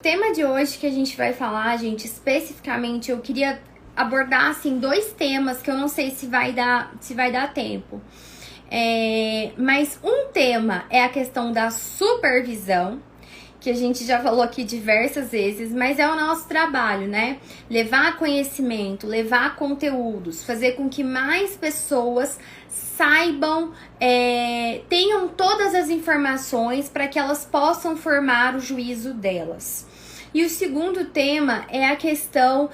O tema de hoje que a gente vai falar, gente, especificamente, eu queria abordar, assim, dois temas que eu não sei se vai dar tempo. Mas um tema é a questão da supervisão, que a gente já falou aqui diversas vezes, mas é o nosso trabalho, né? Levar conhecimento, levar conteúdos, fazer com que mais pessoas saibam, tenham todas as informações para que elas possam formar o juízo delas. E o segundo tema é a questão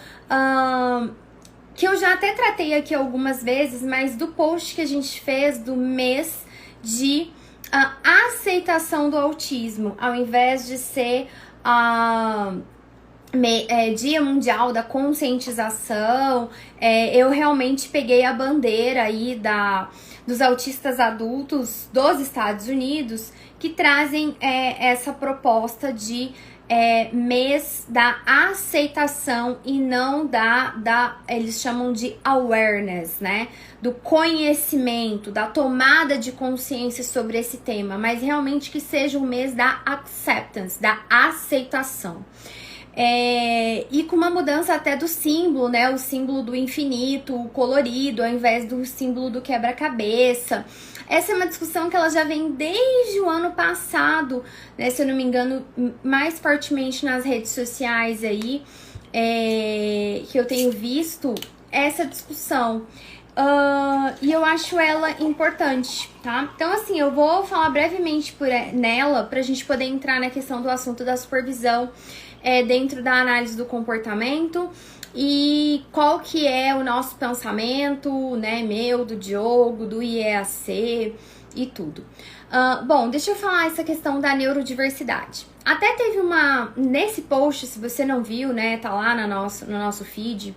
que eu já até tratei aqui algumas vezes, mas do post que a gente fez do mês de aceitação do autismo, ao invés de ser Dia Mundial da Conscientização. Eu realmente peguei a bandeira aí dos autistas adultos dos Estados Unidos, que trazem essa proposta de mês da aceitação e não eles chamam de awareness, né? Do conhecimento, da tomada de consciência sobre esse tema, mas realmente que seja o mês da acceptance, da aceitação. E com uma mudança até do símbolo, né? O símbolo do infinito, o colorido, ao invés do símbolo do quebra-cabeça. Essa é uma discussão que ela já vem desde o ano passado, né? Se eu não me engano, mais fortemente nas redes sociais aí, que eu tenho visto essa discussão. E eu acho ela importante, tá? Então, assim, eu vou falar brevemente nela pra gente poder entrar na questão do assunto da supervisão dentro da análise do comportamento e qual que é o nosso pensamento, né, meu, do Diogo, do IEAC e tudo. Bom, deixa eu falar essa questão da neurodiversidade. Até teve nesse post, se você não viu, né, tá lá no nosso feed,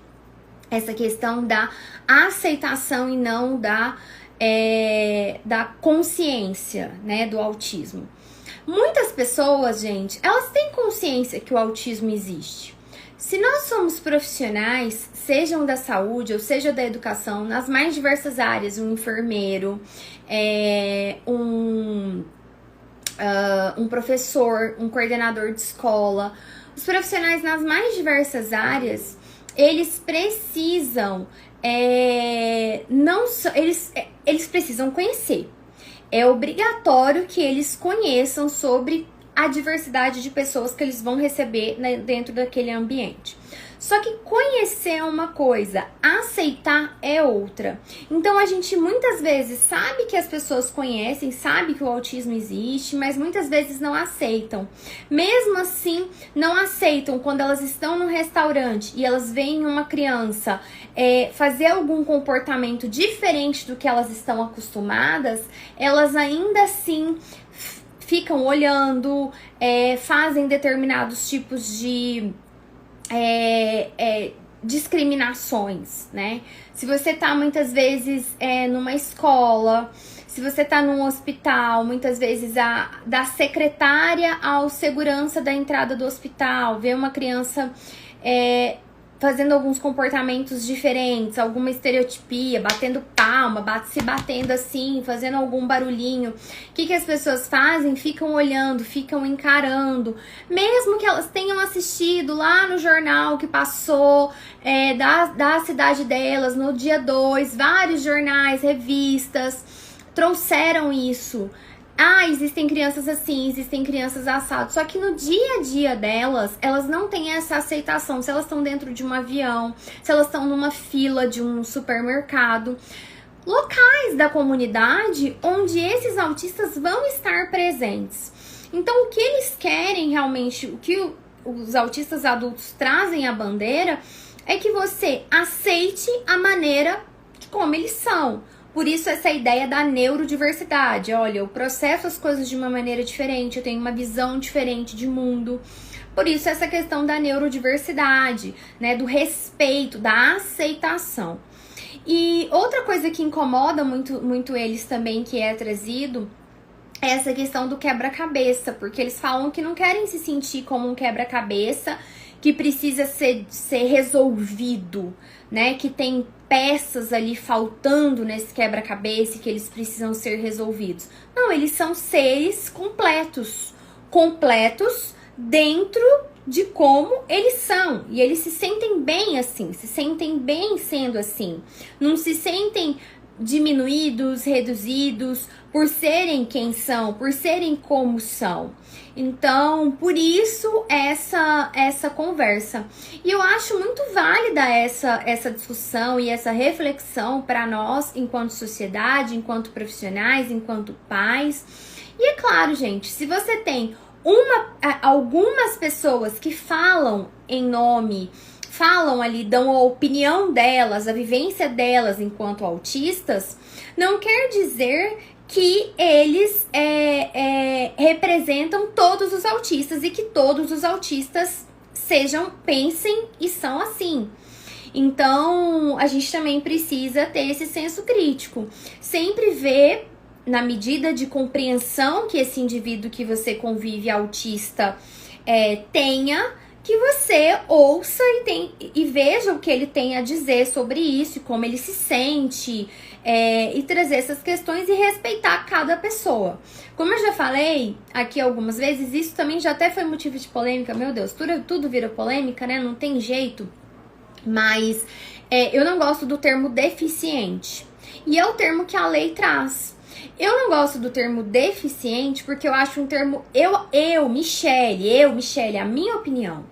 essa questão da aceitação e não da consciência, né, do autismo. Muitas pessoas, gente, elas têm consciência que o autismo existe. Se nós somos profissionais, sejam da saúde ou seja da educação, nas mais diversas áreas, um enfermeiro, um professor, um coordenador de escola, os profissionais nas mais diversas áreas, eles precisam, eles precisam conhecer. É obrigatório que eles conheçam sobre a diversidade de pessoas que eles vão receber, né, dentro daquele ambiente. Só que conhecer é uma coisa, aceitar é outra. Então a gente muitas vezes sabe que as pessoas conhecem, sabe que o autismo existe, mas muitas vezes não aceitam. Mesmo assim, não aceitam quando elas estão num restaurante e elas veem uma criança fazer algum comportamento diferente do que elas estão acostumadas, elas ainda assim ficam olhando, fazem determinados tipos de discriminações, né? Se você tá muitas vezes numa escola, se você tá num hospital, muitas vezes da secretária ao segurança da entrada do hospital, vê uma criança fazendo alguns comportamentos diferentes, alguma estereotipia, batendo palma, se batendo assim, fazendo algum barulhinho. O que as pessoas fazem? Ficam olhando, ficam encarando. Mesmo que elas tenham assistido lá no jornal que passou da cidade delas, no dia 2, vários jornais, revistas, trouxeram isso. Existem crianças assim, existem crianças assadas. Só que no dia a dia delas, elas não têm essa aceitação. Se elas estão dentro de um avião, se elas estão numa fila de um supermercado, locais da comunidade onde esses autistas vão estar presentes. Então, o que eles querem realmente, o que os autistas adultos trazem à bandeira, é que você aceite a maneira como eles são. Por isso essa ideia da neurodiversidade. Olha, eu processo as coisas de uma maneira diferente, eu tenho uma visão diferente de mundo. Por isso essa questão da neurodiversidade, né, do respeito, da aceitação. E outra coisa que incomoda muito eles também, que é trazido, é essa questão do quebra-cabeça, porque eles falam que não querem se sentir como um quebra-cabeça que precisa ser resolvido, né? Que tem peças ali faltando nesse quebra-cabeça e que eles precisam ser resolvidos. Não, eles são seres completos dentro de como eles são. E eles se sentem bem assim, se sentem bem sendo assim. Não se sentem diminuídos, reduzidos por serem quem são, por serem como são. Então, por isso essa conversa. E eu acho muito válida essa discussão e essa reflexão para nós, enquanto sociedade, enquanto profissionais, enquanto pais. E é claro, gente, se você tem algumas pessoas que falam em nome, falam ali, dão a opinião delas, a vivência delas enquanto autistas, não quer dizer que eles representam todos os autistas e que todos os autistas pensem e são assim. Então, a gente também precisa ter esse senso crítico. Sempre ver, na medida de compreensão que esse indivíduo que você convive autista tenha, que você ouça e veja o que ele tem a dizer sobre isso, como ele se sente, e trazer essas questões e respeitar cada pessoa. Como eu já falei aqui algumas vezes, isso também já até foi motivo de polêmica, meu Deus, tudo vira polêmica, né? Não tem jeito. Mas eu não gosto do termo deficiente. E é o termo que a lei traz. Eu não gosto do termo deficiente porque eu acho um termo... Michele, a minha opinião.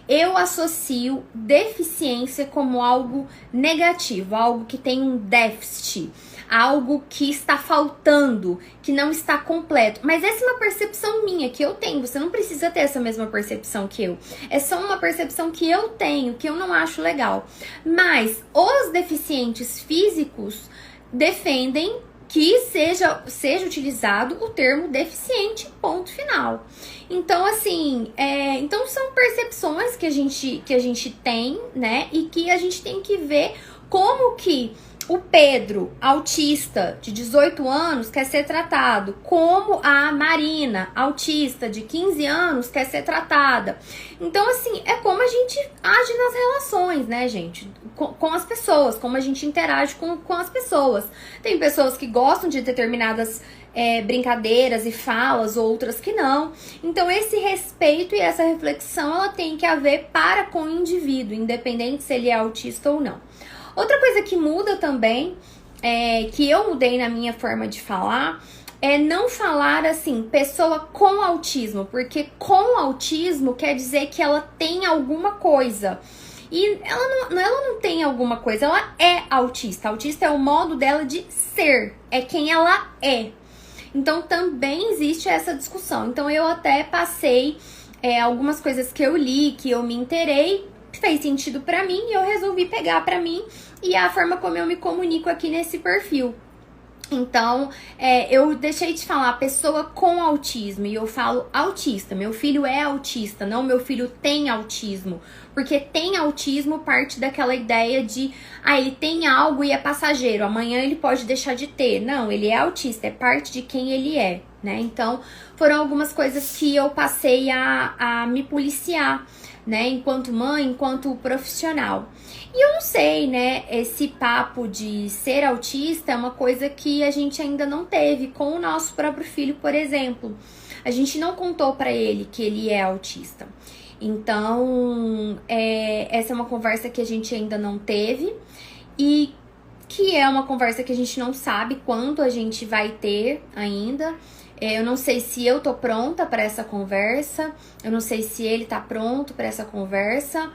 Eu associo deficiência como algo negativo, algo que tem um déficit, algo que está faltando, que não está completo. Mas essa é uma percepção minha, que eu tenho. Você não precisa ter essa mesma percepção que eu. É só uma percepção que eu tenho, que eu não acho legal. Mas os deficientes físicos defendem que seja utilizado o termo deficiente, ponto final. Então, assim, então são percepções que a gente tem, né? E que a gente tem que ver como que o Pedro, autista de 18 anos, quer ser tratado, como a Marina, autista de 15 anos, quer ser tratada. Então, assim, é como a gente age nas relações, né, gente? Com as pessoas, como a gente interage com as pessoas. Tem pessoas que gostam de determinadas brincadeiras e falas, outras que não. Então, esse respeito e essa reflexão, ela tem que haver para com o indivíduo, independente se ele é autista ou não. Outra coisa que muda também, que eu mudei na minha forma de falar, é não falar assim, pessoa com autismo, porque com autismo quer dizer que ela tem alguma coisa. E ela não tem alguma coisa, ela é autista. Autista é o modo dela de ser, é quem ela é. Então também existe essa discussão. Então eu até passei algumas coisas que eu li, que eu me inteirei, fez sentido pra mim e eu resolvi pegar pra mim e a forma como eu me comunico aqui nesse perfil. Então, eu deixei de falar pessoa com autismo e eu falo autista. Meu filho é autista, não meu filho tem autismo. Porque tem autismo parte daquela ideia de, ele tem algo e é passageiro, amanhã ele pode deixar de ter. Não, ele é autista, é parte de quem ele é, né? Então, foram algumas coisas que eu passei a me policiar, né? Enquanto mãe, enquanto profissional. E eu não sei, né, esse papo de ser autista é uma coisa que a gente ainda não teve com o nosso próprio filho, por exemplo. A gente não contou pra ele que ele é autista. Então, essa é uma conversa que a gente ainda não teve e que é uma conversa que a gente não sabe quando a gente vai ter ainda. Eu não sei se eu tô pronta para essa conversa, eu não sei se ele tá pronto para essa conversa.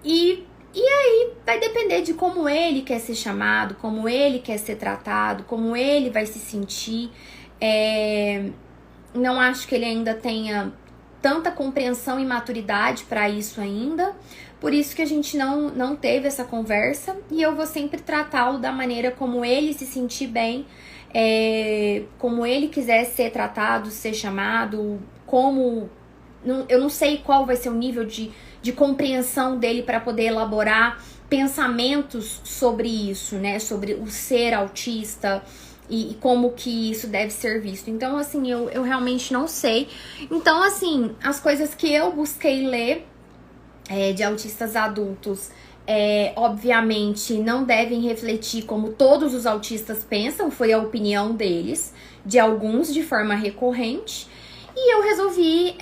E aí vai depender de como ele quer ser chamado, como ele quer ser tratado, como ele vai se sentir. Não acho que ele ainda tenha tanta compreensão e maturidade para isso ainda. Por isso que a gente não teve essa conversa. E eu vou sempre tratá-lo da maneira como ele se sentir bem, como ele quiser ser tratado, ser chamado, eu não sei qual vai ser o nível de compreensão dele para poder elaborar pensamentos sobre isso, né? Sobre o ser autista e como que isso deve ser visto. Então, assim, eu realmente não sei. Então, assim, as coisas que eu busquei ler de autistas adultos, obviamente, não devem refletir como todos os autistas pensam, foi a opinião deles, de alguns de forma recorrente. E eu resolvi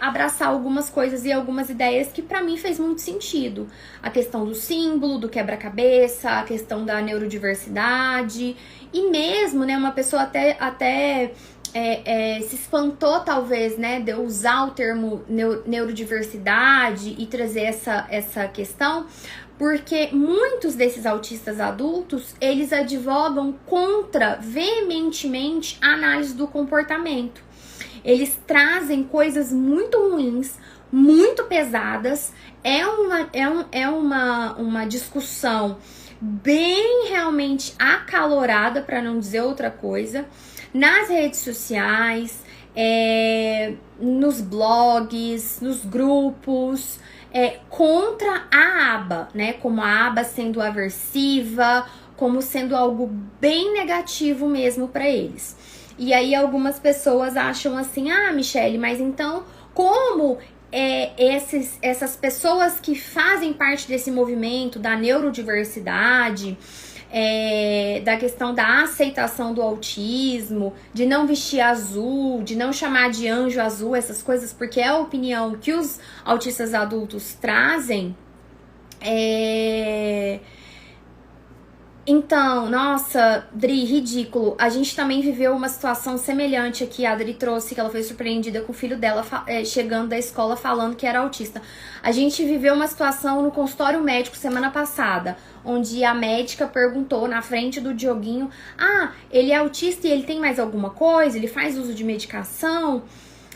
abraçar algumas coisas e algumas ideias que pra mim fez muito sentido. A questão do símbolo, do quebra-cabeça, a questão da neurodiversidade. E mesmo, né, uma pessoa até se espantou, talvez, né, de eu usar o termo neurodiversidade e trazer essa questão, porque muitos desses autistas adultos, eles advogam contra, veementemente, a análise do comportamento. Eles trazem coisas muito ruins, muito pesadas. É uma discussão bem realmente acalorada, para não dizer outra coisa, nas redes sociais, nos blogs, nos grupos, contra a aba, né? Como a aba sendo aversiva, como sendo algo bem negativo mesmo para eles. E aí algumas pessoas acham assim, Michele, mas então como essas pessoas que fazem parte desse movimento da neurodiversidade, da questão da aceitação do autismo, de não vestir azul, de não chamar de anjo azul, essas coisas, porque é a opinião que os autistas adultos trazem, Então, nossa, Dri, ridículo. A gente também viveu uma situação semelhante aqui. A Dri trouxe que ela foi surpreendida com o filho dela chegando da escola falando que era autista. A gente viveu uma situação no consultório médico semana passada, onde a médica perguntou na frente do Dioguinho: ele é autista e ele tem mais alguma coisa? Ele faz uso de medicação?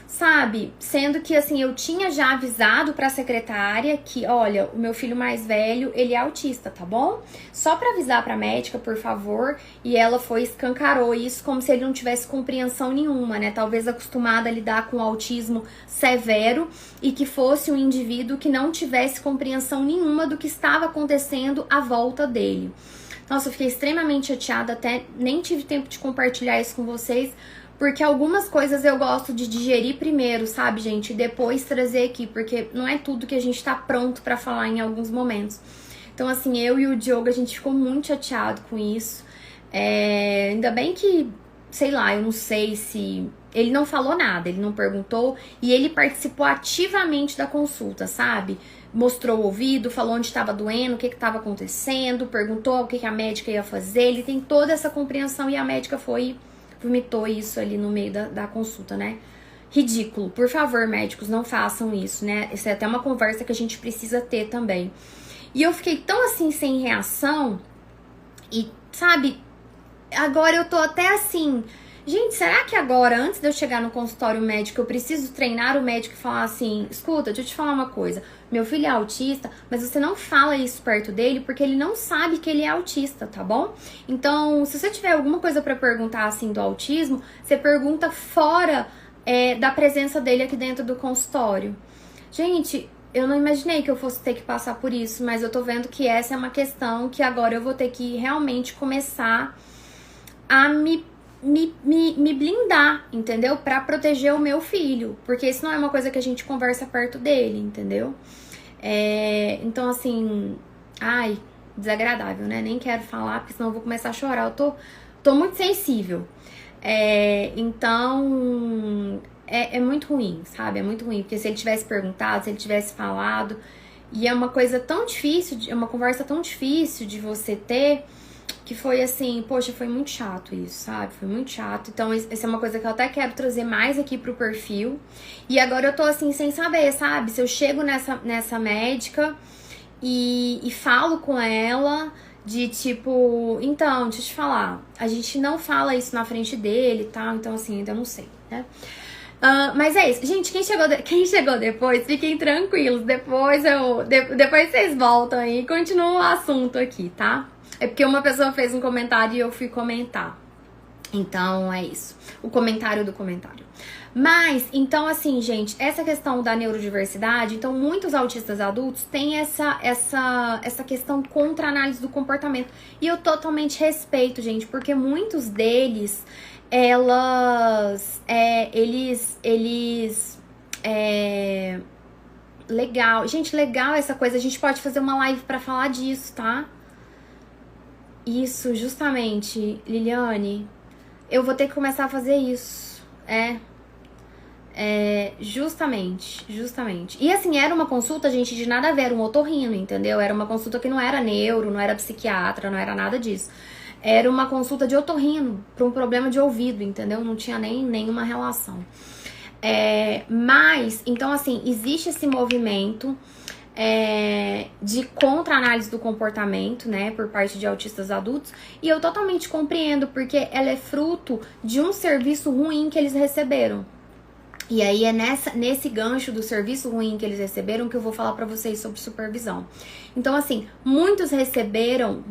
Sabe? Sendo que, assim, eu tinha já avisado pra secretária que, olha, o meu filho mais velho, ele é autista, tá bom? Só pra avisar pra médica, por favor. E ela foi escancarou isso como se ele não tivesse compreensão nenhuma, né? Talvez acostumada a lidar com autismo severo e que fosse um indivíduo que não tivesse compreensão nenhuma do que estava acontecendo à volta dele. Nossa, eu fiquei extremamente chateada, até nem tive tempo de compartilhar isso com vocês, porque algumas coisas eu gosto de digerir primeiro, sabe, gente? E depois trazer aqui, porque não é tudo que a gente tá pronto pra falar em alguns momentos. Então, assim, eu e o Diogo, a gente ficou muito chateado com isso. Ainda bem que, sei lá, eu não sei se... Ele não falou nada, ele não perguntou. E ele participou ativamente da consulta, sabe? Mostrou o ouvido, falou onde estava doendo, o que estava acontecendo, perguntou o que a médica ia fazer. Ele tem toda essa compreensão e a médica vomitou isso ali no meio da consulta, né? Ridículo. Por favor, médicos, não façam isso, né? Isso é até uma conversa que a gente precisa ter também. E eu fiquei tão assim, sem reação. E, sabe, agora eu tô até assim... Gente, será que agora, antes de eu chegar no consultório médico, eu preciso treinar o médico e falar assim: escuta, deixa eu te falar uma coisa, meu filho é autista, mas você não fala isso perto dele porque ele não sabe que ele é autista, tá bom? Então, se você tiver alguma coisa pra perguntar assim do autismo, você pergunta fora da presença dele aqui dentro do consultório. Gente, eu não imaginei que eu fosse ter que passar por isso, mas eu tô vendo que essa é uma questão que agora eu vou ter que realmente começar a me blindar, entendeu? Pra proteger o meu filho, porque isso não é uma coisa que a gente conversa perto dele, entendeu? Então, assim, desagradável, né? Nem quero falar, porque senão eu vou começar a chorar. Eu tô muito sensível. Então, é muito ruim, sabe? É muito ruim, porque se ele tivesse perguntado, se ele tivesse falado, e é uma coisa tão difícil, é uma conversa tão difícil de você ter, que foi assim, poxa, foi muito chato isso, sabe? Foi muito chato. Então, essa é uma coisa que eu até quero trazer mais aqui pro perfil. E agora eu tô assim, sem saber, sabe? Se eu chego nessa médica e falo com ela de tipo, então, deixa eu te falar, a gente não fala isso na frente dele e tal, então assim, ainda não sei, né? Mas é isso. Gente, quem chegou depois, fiquem tranquilos. Depois vocês voltam aí e continuam o assunto aqui, tá? É porque uma pessoa fez um comentário e eu fui comentar. Então, é isso. O comentário do comentário. Mas, então, assim, gente, essa questão da neurodiversidade, então, muitos autistas adultos têm essa questão contra a análise do comportamento. E eu totalmente respeito, gente, porque muitos deles, legal. Gente, legal essa coisa. A gente pode fazer uma live pra falar disso, tá? Isso, justamente, Liliane. Eu vou ter que começar a fazer isso. Justamente. E assim, era uma consulta, gente, de nada a ver, era um otorrino, entendeu? Era uma consulta que não era neuro, não era psiquiatra, não era nada disso. Era uma consulta de otorrino, para um problema de ouvido, entendeu? Não tinha nenhuma relação. Mas, então assim, existe esse movimento de contra-análise do comportamento, né, por parte de autistas adultos, e eu totalmente compreendo, porque ela é fruto de um serviço ruim que eles receberam. E aí é nesse gancho do serviço ruim que eles receberam que eu vou falar pra vocês sobre supervisão. Então, assim, muitos receberam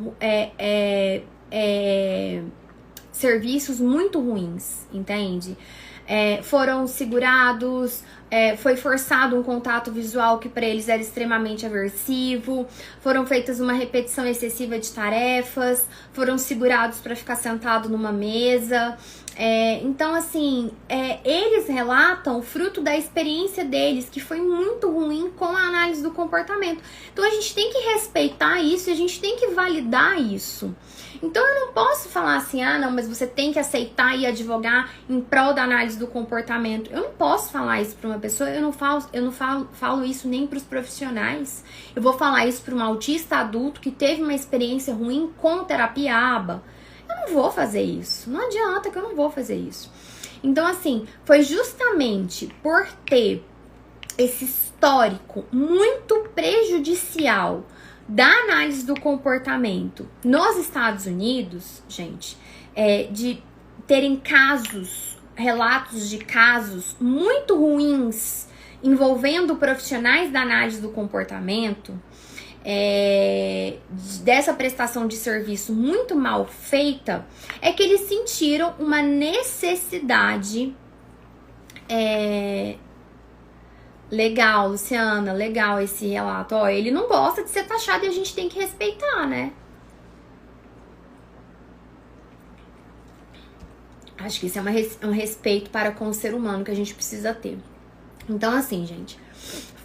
serviços muito ruins, entende? Foram segurados, foi forçado um contato visual que para eles era extremamente aversivo, foram feitas uma repetição excessiva de tarefas, foram segurados para ficar sentado numa mesa. Então, assim, eles relatam fruto da experiência deles, que foi muito ruim com a análise do comportamento. Então, a gente tem que respeitar isso e a gente tem que validar isso. Então, eu não posso falar assim, não, mas você tem que aceitar e advogar em prol da análise do comportamento. Eu não posso falar isso para uma pessoa, eu não falo isso nem para os profissionais. Eu vou falar isso para um autista adulto que teve uma experiência ruim com terapia ABA. Eu não vou fazer isso, não adianta que eu não vou fazer isso. Então, assim, foi justamente por ter esse histórico muito prejudicial da análise do comportamento nos Estados Unidos, gente, de terem relatos de casos muito ruins envolvendo profissionais da análise do comportamento, dessa prestação de serviço muito mal feita, é que eles sentiram uma necessidade. Legal, Luciana, legal esse relato. Ele não gosta de ser taxado e a gente tem que respeitar, né? Acho que isso é um respeito para com o ser humano que a gente precisa ter. Então, assim, gente,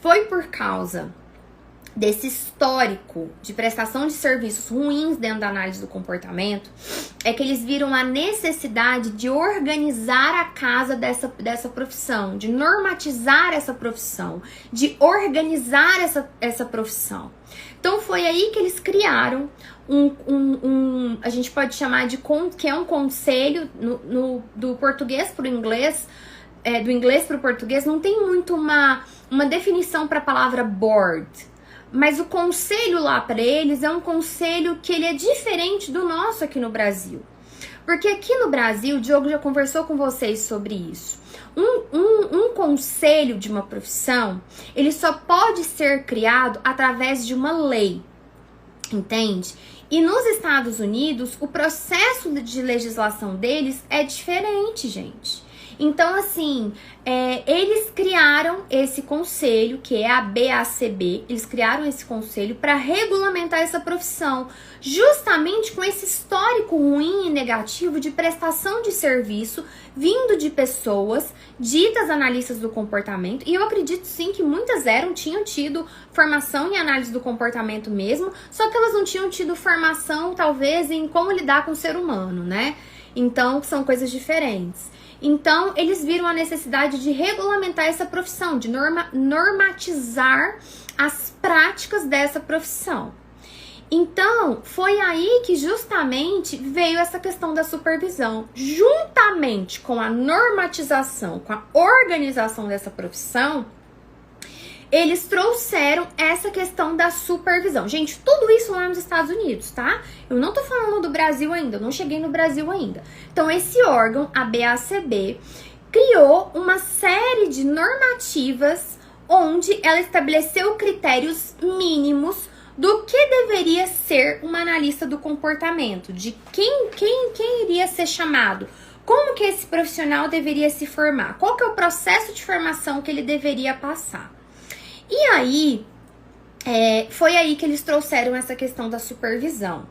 foi por causa desse histórico de prestação de serviços ruins dentro da análise do comportamento, que eles viram a necessidade de organizar a casa dessa profissão, de normatizar essa profissão, de organizar essa profissão. Então foi aí que eles criaram a gente pode chamar que é um conselho do português para o inglês, do inglês para o português, não tem muito uma definição para a palavra board. Mas o conselho lá para eles é um conselho que ele é diferente do nosso aqui no Brasil. Porque aqui no Brasil, o Diogo já conversou com vocês sobre isso. Um conselho de uma profissão, ele só pode ser criado através de uma lei, entende? E nos Estados Unidos, o processo de legislação deles é diferente, gente. Então, assim, eles criaram esse conselho, que é a BACB, eles criaram esse conselho para regulamentar essa profissão, justamente com esse histórico ruim e negativo de prestação de serviço vindo de pessoas ditas analistas do comportamento, e eu acredito sim que muitas tinham tido formação em análise do comportamento mesmo, só que elas não tinham tido formação, talvez, em como lidar com o ser humano, né? Então, são coisas diferentes. Então, eles viram a necessidade de regulamentar essa profissão, de normatizar as práticas dessa profissão. Então, foi aí que justamente veio essa questão da supervisão. Juntamente com a normatização, com a organização dessa profissão, eles trouxeram essa questão da supervisão. Gente, tudo isso lá nos Estados Unidos, tá? Eu não tô falando do Brasil ainda, eu não cheguei no Brasil ainda. Então, esse órgão, a BACB, criou uma série de normativas onde ela estabeleceu critérios mínimos do que deveria ser uma analista do comportamento, de quem iria ser chamado, como que esse profissional deveria se formar, qual que é o processo de formação que ele deveria passar. E aí, foi aí que eles trouxeram essa questão da supervisão.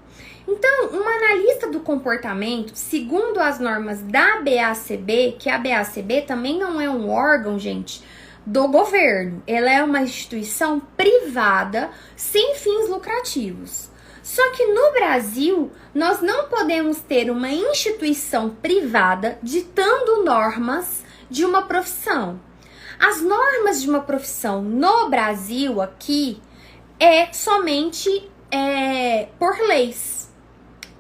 Então, uma analista do comportamento, segundo as normas da BACB, que a BACB também não é um órgão, gente, do governo. Ela é uma instituição privada, sem fins lucrativos. Só que no Brasil, nós não podemos ter uma instituição privada ditando normas de uma profissão. As normas de uma profissão no Brasil aqui é somente por leis.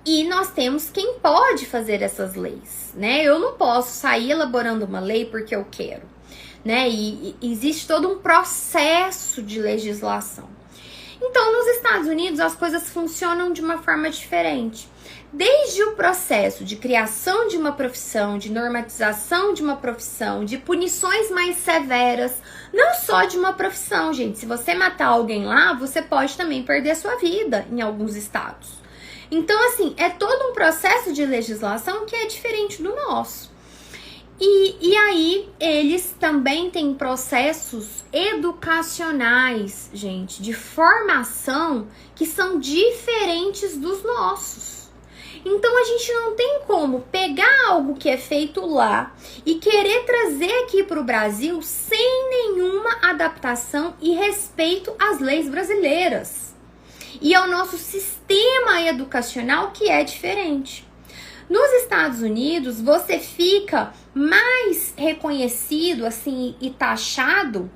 E nós temos quem pode fazer essas leis, né? Eu não posso sair elaborando uma lei porque eu quero, né? E existe todo um processo de legislação. Então, nos Estados Unidos, as coisas funcionam de uma forma diferente. Desde o processo de criação de uma profissão, de normatização de uma profissão, de punições mais severas, não só de uma profissão, gente. Se você matar alguém lá, você pode também perder a sua vida em alguns estados. Então, assim, é todo um processo de legislação que é diferente do nosso. E aí, eles também têm processos educacionais, gente, de formação que são diferentes dos nossos. Então, a gente não tem como pegar algo que é feito lá e querer trazer aqui para o Brasil sem nenhuma adaptação e respeito às leis brasileiras e ao nosso sistema educacional, que é diferente. Nos Estados Unidos, você fica mais reconhecido, assim, e taxado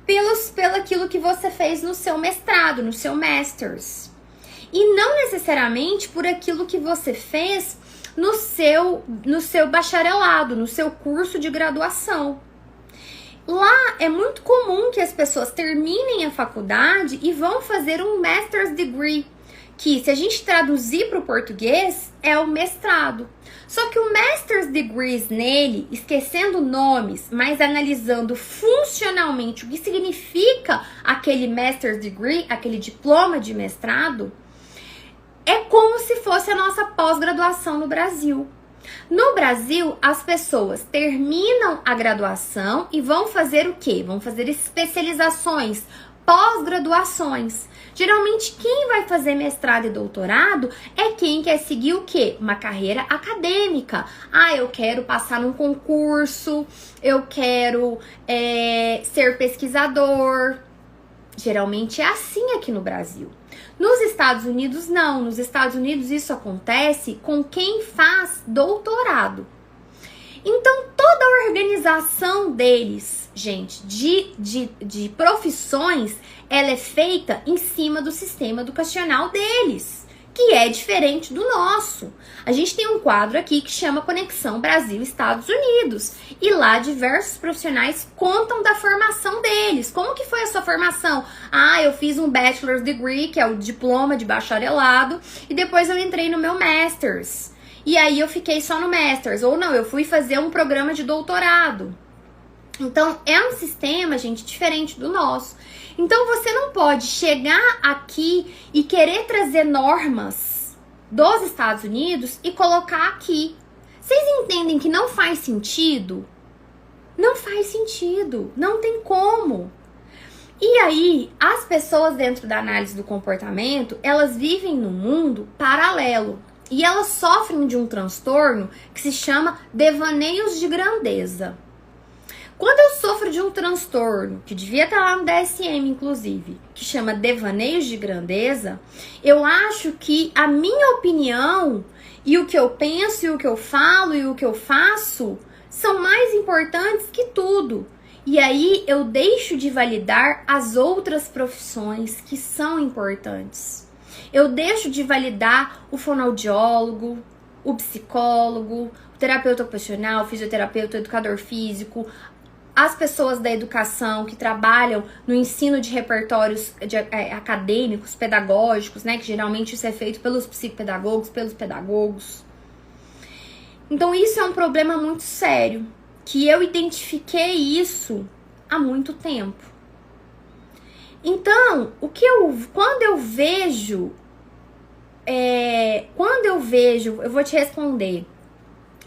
pelo aquilo que você fez no seu mestrado, no seu master's. E não necessariamente por aquilo que você fez no seu bacharelado, no seu curso de graduação. Lá é muito comum que as pessoas terminem a faculdade e vão fazer um master's degree, que, se a gente traduzir para o português, é o mestrado. Só que o master's degrees nele, esquecendo nomes, mas analisando funcionalmente o que significa aquele master's degree, aquele diploma de mestrado, é como se fosse a nossa pós-graduação no Brasil. No Brasil, as pessoas terminam a graduação e vão fazer o quê? Vão fazer especializações, pós-graduações. Geralmente, quem vai fazer mestrado e doutorado é quem quer seguir o quê? Uma carreira acadêmica. Ah, eu quero passar num concurso, eu quero ser pesquisador. Geralmente é assim aqui no Brasil. Nos Estados Unidos, não. Nos Estados Unidos, isso acontece com quem faz doutorado. Então, toda a organização deles, gente, de profissões, ela é feita em cima do sistema educacional deles, que é diferente do nosso. A gente tem um quadro aqui que chama Conexão Brasil-Estados Unidos, e lá diversos profissionais contam da formação deles. Como que foi a sua formação? Ah, eu fiz um bachelor's degree, que é o diploma de bacharelado, e depois eu entrei no meu master's. E aí eu fiquei só no master's, ou não, eu fui fazer um programa de doutorado. Então, é um sistema, gente, diferente do nosso. Então, você não pode chegar aqui e querer trazer normas dos Estados Unidos e colocar aqui. Vocês entendem que não faz sentido? Não faz sentido, não tem como. E aí, as pessoas dentro da análise do comportamento, elas vivem num mundo paralelo. E elas sofrem de um transtorno que se chama devaneios de grandeza. Quando eu sofro de um transtorno, que devia estar lá no DSM, inclusive, que chama devaneios de grandeza, eu acho que a minha opinião e o que eu penso e o que eu falo e o que eu faço são mais importantes que tudo. E aí eu deixo de validar as outras profissões que são importantes. Eu deixo de validar o fonoaudiólogo, o psicólogo, o terapeuta ocupacional, o fisioterapeuta, o educador físico, as pessoas da educação que trabalham no ensino de repertórios acadêmicos, pedagógicos, né? Que geralmente isso é feito pelos psicopedagogos, pelos pedagogos. Então isso é um problema muito sério, que eu identifiquei isso há muito tempo. Então, quando eu vejo, eu vou te responder.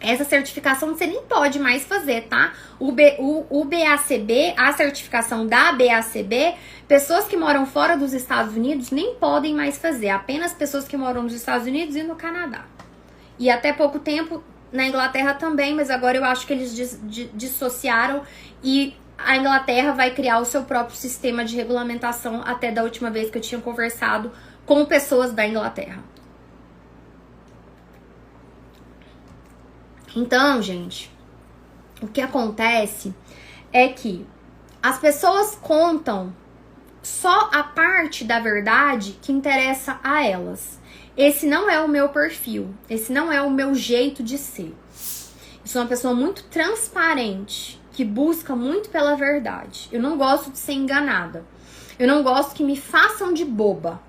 Essa certificação você nem pode mais fazer, tá? O BACB, a certificação da BACB, pessoas que moram fora dos Estados Unidos nem podem mais fazer. Apenas pessoas que moram nos Estados Unidos e no Canadá. E até pouco tempo na Inglaterra também, mas agora eu acho que eles dissociaram e a Inglaterra vai criar o seu próprio sistema de regulamentação, até da última vez que eu tinha conversado com pessoas da Inglaterra. Então, gente, o que acontece é que As pessoas contam só a parte da verdade que interessa a elas. Esse não é o meu perfil, esse não é o meu jeito de ser. Eu sou uma pessoa muito transparente, que busca muito pela verdade. Eu não gosto de ser enganada. Eu não gosto que me façam de boba.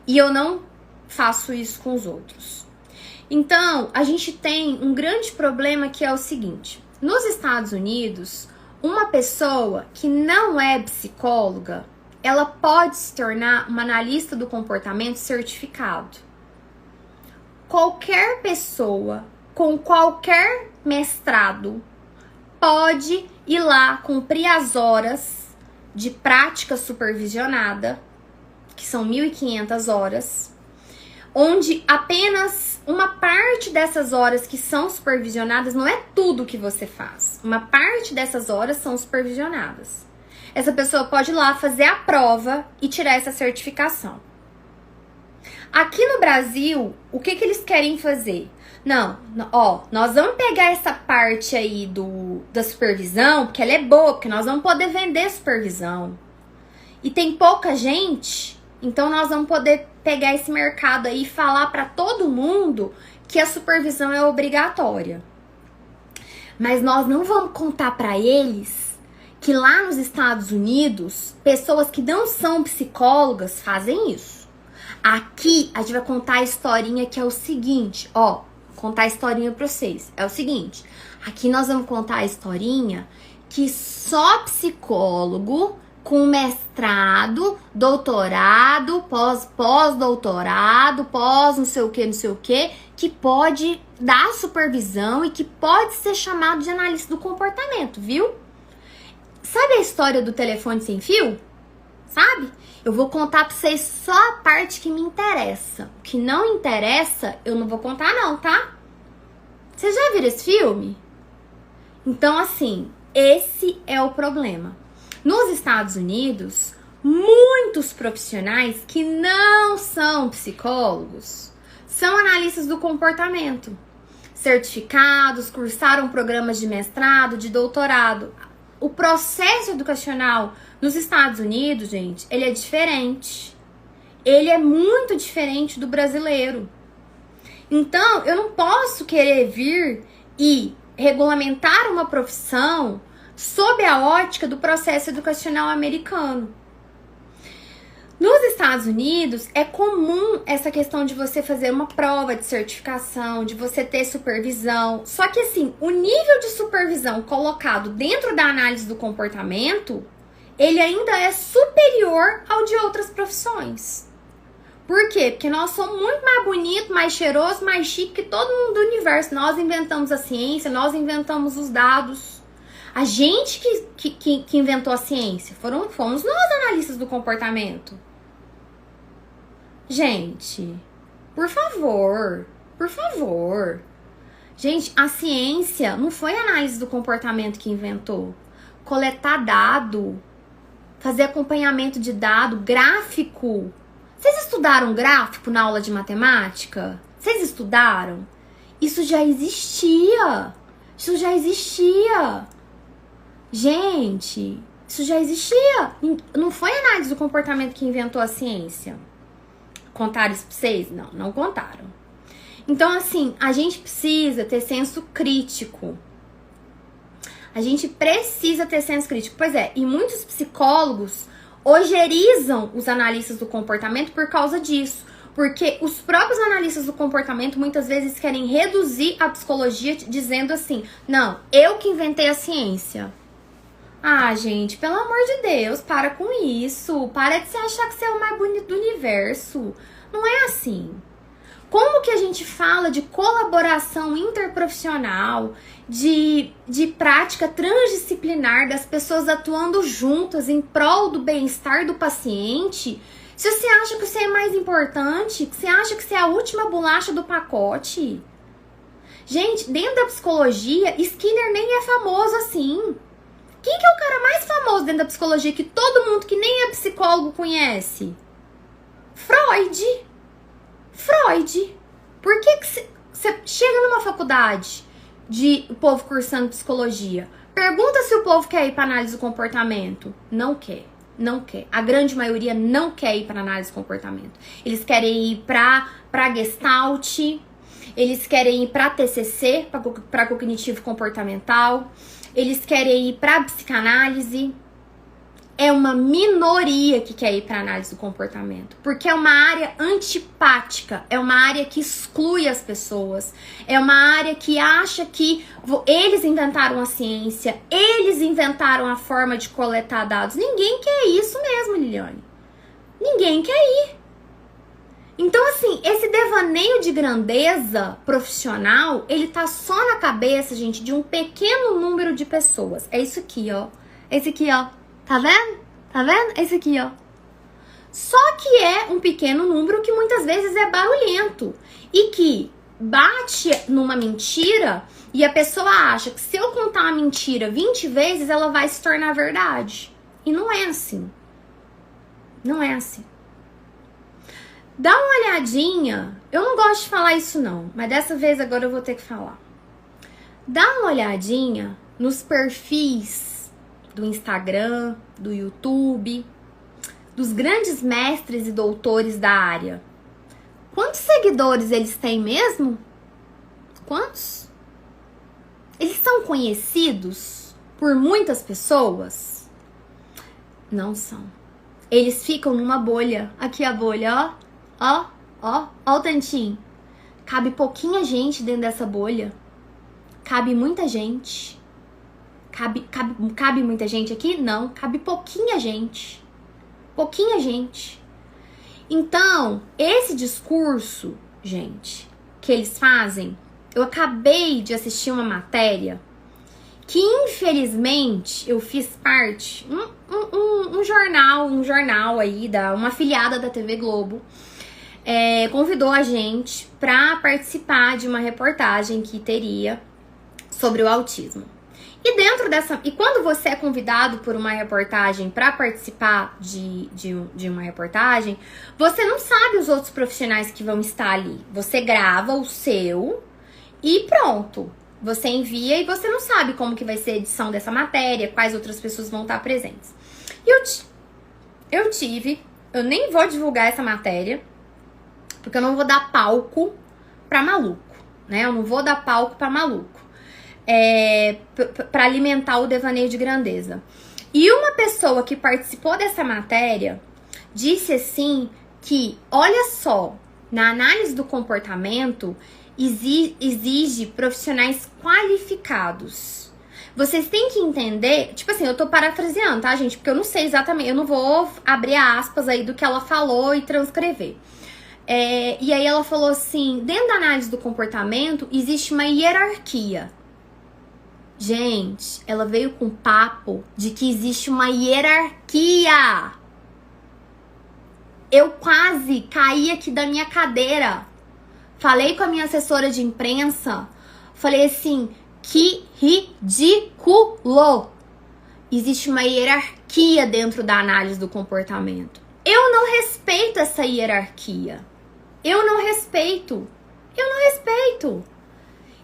E eu não faço isso com os outros. Então, a gente tem um grande problema que é o seguinte. Nos Estados Unidos, uma pessoa que não é psicóloga, ela pode se tornar uma analista do comportamento certificado. Qualquer pessoa com qualquer mestrado pode ir lá cumprir as horas de prática supervisionada, que são 1.500 horas, onde apenas uma parte dessas horas que são supervisionadas, não é tudo que você faz, uma parte dessas horas são supervisionadas. Essa pessoa pode ir lá fazer a prova e tirar essa certificação. Aqui no Brasil, o que eles querem fazer? Não, ó, nós vamos pegar essa parte aí da supervisão, porque ela é boa, porque nós vamos poder vender supervisão. E tem pouca gente, então nós vamos poder pegar esse mercado aí e falar para todo mundo que a supervisão é obrigatória. Mas nós não vamos contar para eles que lá nos Estados Unidos, pessoas que não são psicólogas fazem isso. Aqui a gente vai contar a historinha que é o seguinte, ó, contar a historinha pra vocês. É o seguinte, aqui nós vamos contar a historinha que só psicólogo com mestrado, doutorado, pós-doutorado, pós não sei o que pode dar supervisão e que pode ser chamado de analista do comportamento, viu? Sabe a história do telefone sem fio? Sabe? Eu vou contar pra vocês só a parte que me interessa. O que não interessa, eu não vou contar não, tá? Vocês já viram esse filme? Então, assim, esse é o problema. Nos Estados Unidos, muitos profissionais que não são psicólogos são analistas do comportamento. Certificados, cursaram programas de mestrado, de doutorado. O processo educacional nos Estados Unidos, gente, ele é diferente. Ele é muito diferente do brasileiro. Então, eu não posso querer vir e regulamentar uma profissão sob a ótica do processo educacional americano. Nos Estados Unidos, é comum essa questão de você fazer uma prova de certificação, de você ter supervisão. Só que, assim, o nível de supervisão colocado dentro da análise do comportamento, ele ainda é superior ao de outras profissões. Por quê? Porque nós somos muito mais bonitos, mais cheirosos, mais chique que todo mundo do universo. Nós inventamos a ciência, nós inventamos os dados. A gente que inventou a ciência. Fomos nós analistas do comportamento. Gente, por favor. Gente, a ciência não foi a análise do comportamento que inventou. Coletar dado, fazer acompanhamento de dado, gráfico. Vocês estudaram gráfico na aula de matemática? Vocês estudaram? Isso já existia. Gente, isso já existia. Não foi a análise do comportamento que inventou a ciência. Contaram isso pra vocês? Não contaram. Então, assim, a gente precisa ter senso crítico. Pois é, e muitos psicólogos ogerizam os analistas do comportamento por causa disso. Porque os próprios analistas do comportamento muitas vezes querem reduzir a psicologia dizendo assim, não, eu que inventei a ciência. Ah, gente, pelo amor de Deus, para com isso. Para de se achar que você é o mais bonito do universo. Não é assim. Como que a gente fala de colaboração interprofissional, de prática transdisciplinar, das pessoas atuando juntas em prol do bem-estar do paciente, se você acha que você é mais importante, que você acha que você é a última bolacha do pacote? Gente, dentro da psicologia, Skinner nem é famoso assim. Quem que é o cara mais famoso dentro da psicologia que todo mundo que nem é psicólogo conhece? Freud. Por que você chega numa faculdade de o povo cursando psicologia? Pergunta se o povo quer ir para análise do comportamento. Não quer. Não quer. A grande maioria não quer ir para análise do comportamento. Eles querem ir para Gestalt, eles querem ir para TCC, para cognitivo comportamental, eles querem ir para psicanálise. É uma minoria que quer ir para análise do comportamento, porque é uma área antipática, é uma área que exclui as pessoas, é uma área que acha que eles inventaram a ciência, eles inventaram a forma de coletar dados. Ninguém quer isso mesmo, Liliane. Ninguém quer ir. Então, assim, esse devaneio de grandeza profissional, ele tá só na cabeça, gente, de um pequeno número de pessoas. É isso aqui, ó. Esse aqui, ó. Tá vendo? Tá vendo? Esse aqui, ó. Só que é um pequeno número que muitas vezes é barulhento e que bate numa mentira e a pessoa acha que se eu contar uma mentira 20 vezes, ela vai se tornar verdade. E não é assim. Não é assim. Dá uma olhadinha. Eu não gosto de falar isso não, mas dessa vez agora eu vou ter que falar. Dá uma olhadinha nos perfis do Instagram, do YouTube, dos grandes mestres e doutores da área. Quantos seguidores eles têm mesmo? Quantos? Eles são conhecidos por muitas pessoas? Não são. Eles ficam numa bolha. Aqui a bolha, ó. Ó o tantinho. Cabe pouquinha gente dentro dessa bolha. Cabe muita gente. Cabe muita gente aqui? Não, cabe pouquinha gente. Pouquinha gente. Então, esse discurso, gente, que eles fazem, eu acabei de assistir uma matéria que, infelizmente, eu fiz parte, um jornal aí, uma afiliada da TV Globo, convidou a gente para participar de uma reportagem que teria sobre o autismo. E quando você é convidado por uma reportagem para participar de uma reportagem, você não sabe os outros profissionais que vão estar ali. Você grava o seu e pronto. Você envia e você não sabe como que vai ser a edição dessa matéria, quais outras pessoas vão estar presentes. Eu nem vou divulgar essa matéria, porque eu não vou dar palco pra maluco, né? Eu não vou dar palco pra maluco. Para alimentar o devaneio de grandeza. E uma pessoa que participou dessa matéria disse assim que, olha só, na análise do comportamento exige profissionais qualificados. Vocês têm que entender, tipo assim, eu tô parafraseando, tá, gente? Porque eu não sei exatamente, eu não vou abrir aspas aí do que ela falou e transcrever. E aí ela falou assim, dentro da análise do comportamento existe uma hierarquia. Gente, ela veio com papo de que existe uma hierarquia. Eu quase caí aqui da minha cadeira. Falei com a minha assessora de imprensa. Falei assim, que ridículo. Existe uma hierarquia dentro da análise do comportamento. Eu não respeito essa hierarquia. Eu não respeito.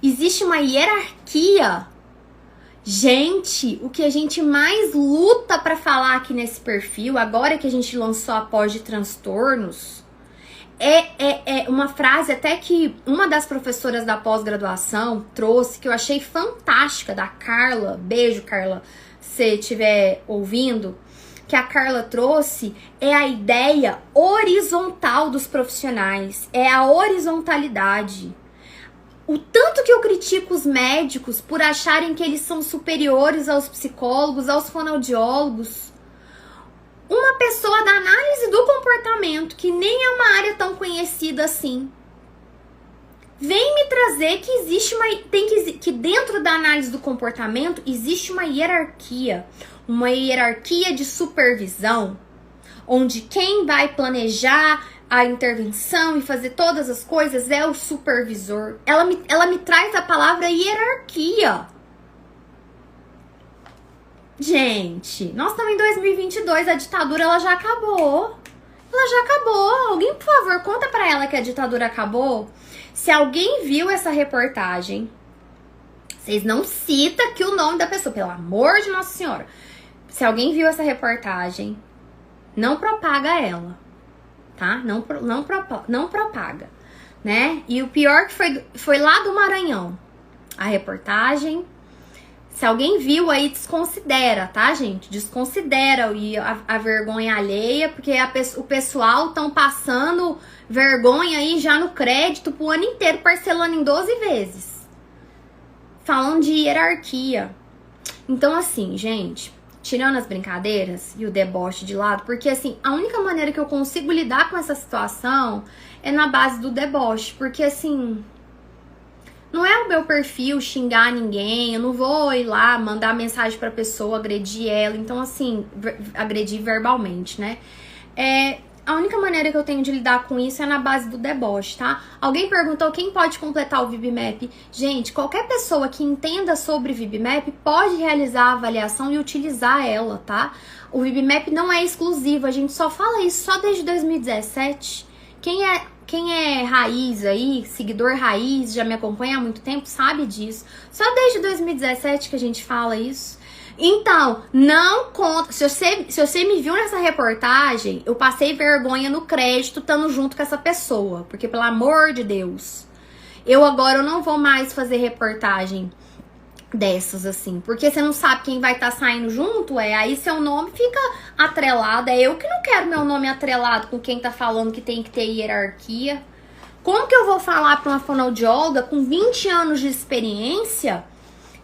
Existe uma hierarquia. Gente, o que a gente mais luta pra falar aqui nesse perfil, agora que a gente lançou a pós de transtornos, é uma frase até que uma das professoras da pós-graduação trouxe, que eu achei fantástica, da Carla. Beijo, Carla, se estiver ouvindo. Que a Carla trouxe é a ideia horizontal dos profissionais, é a horizontalidade. O tanto que eu critico os médicos por acharem que eles são superiores aos psicólogos, aos fonoaudiólogos. Uma pessoa da análise do comportamento, que nem é uma área tão conhecida assim, vem me trazer que existe que dentro da análise do comportamento existe uma hierarquia de supervisão, onde quem vai planejar a intervenção e fazer todas as coisas é o supervisor. Ela me traz a palavra hierarquia. Gente, nós estamos em 2022, a ditadura ela já acabou. Alguém, por favor, conta pra ela que a ditadura acabou. Se alguém viu essa reportagem, Vocês não citam aqui o nome da pessoa, pelo amor de Nossa Senhora. Se alguém viu essa reportagem, não propaga ela, tá? Não propaga, né? E o pior que foi lá do Maranhão, a reportagem. Se alguém viu aí, desconsidera, tá, gente? Desconsidera a vergonha alheia, porque o pessoal estão passando vergonha aí já no crédito pro ano inteiro, parcelando em 12 vezes. Falando de hierarquia. Então, assim, gente, tirando as brincadeiras e o deboche de lado, porque, assim, a única maneira que eu consigo lidar com essa situação é na base do deboche, porque, assim, não é o meu perfil xingar ninguém, eu não vou ir lá mandar mensagem pra pessoa, agredir ela, então, assim, agredir verbalmente, né? A única maneira que eu tenho de lidar com isso é na base do deboche, tá? Alguém perguntou quem pode completar o VibMap. Gente, qualquer pessoa que entenda sobre VibMap pode realizar a avaliação e utilizar ela, tá? O VibMap não é exclusivo, a gente só fala isso só desde 2017. Quem é raiz aí, seguidor raiz, já me acompanha há muito tempo, sabe disso. Só desde 2017 que a gente fala isso. Então, não conta. Se você me viu nessa reportagem, eu passei vergonha no crédito estando junto com essa pessoa. Porque, pelo amor de Deus, eu agora não vou mais fazer reportagem dessas, assim. Porque você não sabe quem vai estar saindo junto, aí seu nome fica atrelado. É eu que não quero meu nome atrelado com quem tá falando que tem que ter hierarquia. Como que eu vou falar pra uma fonoaudióloga com 20 anos de experiência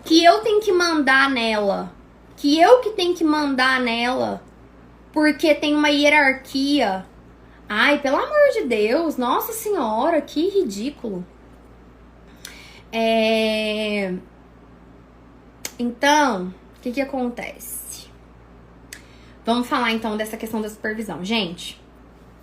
que eu tenho que mandar nela? Que eu que tenho que mandar nela, porque tem uma hierarquia. Ai, pelo amor de Deus, nossa senhora, que ridículo. Então, o que acontece? Vamos falar então dessa questão da supervisão, gente.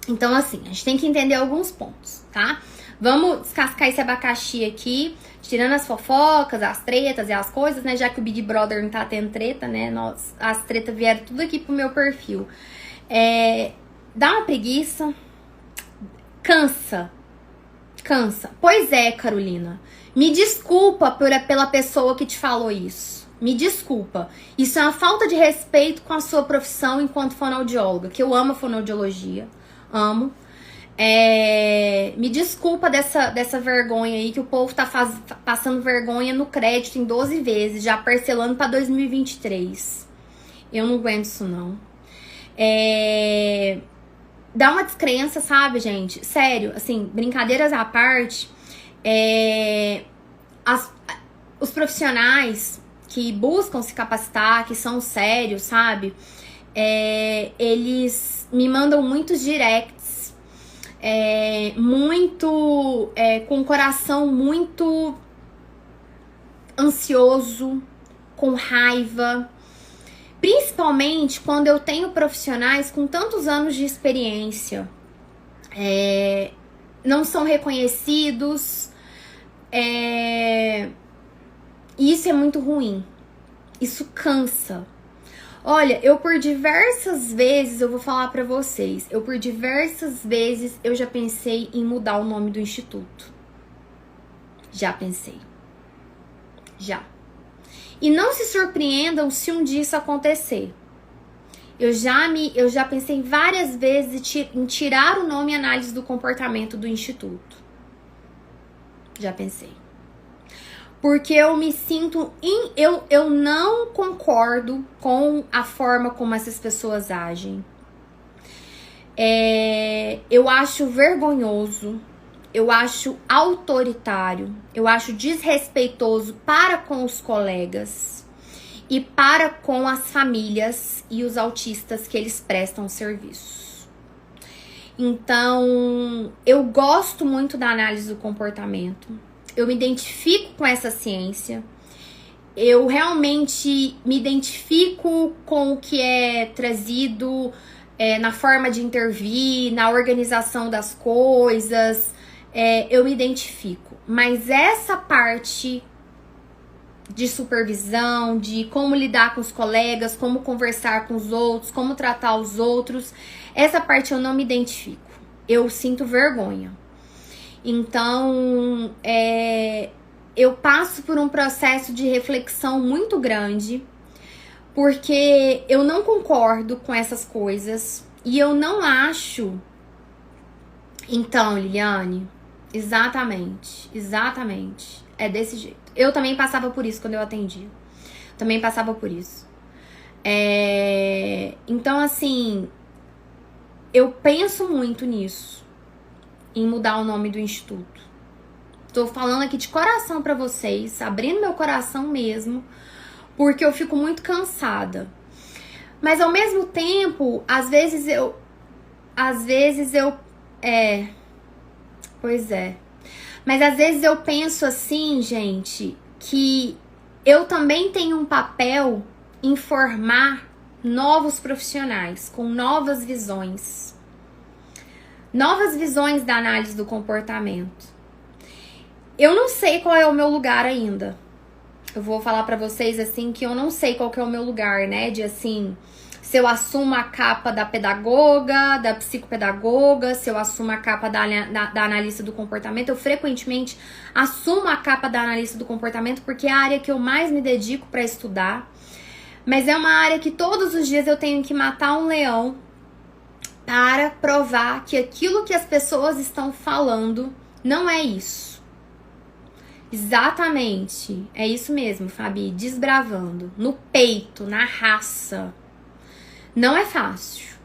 Então, assim, a gente tem que entender alguns pontos, tá? Vamos descascar esse abacaxi aqui, tirando as fofocas, as tretas e as coisas, né? Já que o Big Brother não tá tendo treta, né? As tretas vieram tudo aqui pro meu perfil. Dá uma preguiça. Cansa. Pois é, Carolina. Me desculpa pela pessoa que te falou isso. Me desculpa. Isso é uma falta de respeito com a sua profissão enquanto fonoaudióloga, que eu amo a fonoaudiologia. Amo. Me desculpa dessa vergonha aí, que o povo tá passando vergonha no crédito em 12 vezes, já parcelando pra 2023. Eu não aguento isso, não. Dá uma descrença, sabe, gente? Sério, assim, brincadeiras à parte, os profissionais que buscam se capacitar, que são sérios, sabe? Eles me mandam muitos directs, com o coração muito ansioso, com raiva, principalmente quando eu tenho profissionais com tantos anos de experiência, não são reconhecidos, e isso é muito ruim, isso cansa. Olha, eu por diversas vezes, eu vou falar pra vocês, eu já pensei em mudar o nome do instituto. Já pensei. Já. E não se surpreendam se um dia isso acontecer. Eu já pensei várias vezes em tirar o nome Análise do Comportamento do instituto. Já pensei. Porque eu me sinto... Eu não concordo com a forma como essas pessoas agem. Eu acho vergonhoso. Eu acho autoritário. Eu acho desrespeitoso para com os colegas. E para com as famílias e os autistas que eles prestam serviço. Então, eu gosto muito da análise do comportamento. Eu me identifico com essa ciência. Eu realmente me identifico com o que é trazido na forma de intervir, na organização das coisas. Eu me identifico. Mas essa parte de supervisão, de como lidar com os colegas, como conversar com os outros, como tratar os outros, essa parte eu não me identifico. Eu sinto vergonha. Então, eu passo por um processo de reflexão muito grande, porque eu não concordo com essas coisas e eu não acho. Então, Liliane, exatamente. É desse jeito. Eu também passava por isso quando eu atendia. Também passava por isso. Então, assim, eu penso muito nisso, em mudar o nome do instituto. Tô falando aqui de coração pra vocês, abrindo meu coração mesmo, porque eu fico muito cansada. Mas ao mesmo tempo, às vezes eu pois é. Mas às vezes eu penso assim, gente, que eu também tenho um papel em formar novos profissionais com novas visões. Novas visões da análise do comportamento. Eu não sei qual é o meu lugar ainda. Eu vou falar pra vocês assim que eu não sei qual que é o meu lugar, né? De assim, se eu assumo a capa da pedagoga, da psicopedagoga, se eu assumo a capa da analista do comportamento. Eu frequentemente assumo a capa da analista do comportamento porque é a área que eu mais me dedico pra estudar. Mas é uma área que todos os dias eu tenho que matar um leão para provar que aquilo que as pessoas estão falando não é isso. Exatamente, é isso mesmo, Fabi, desbravando, no peito, na raça. Não é fácil.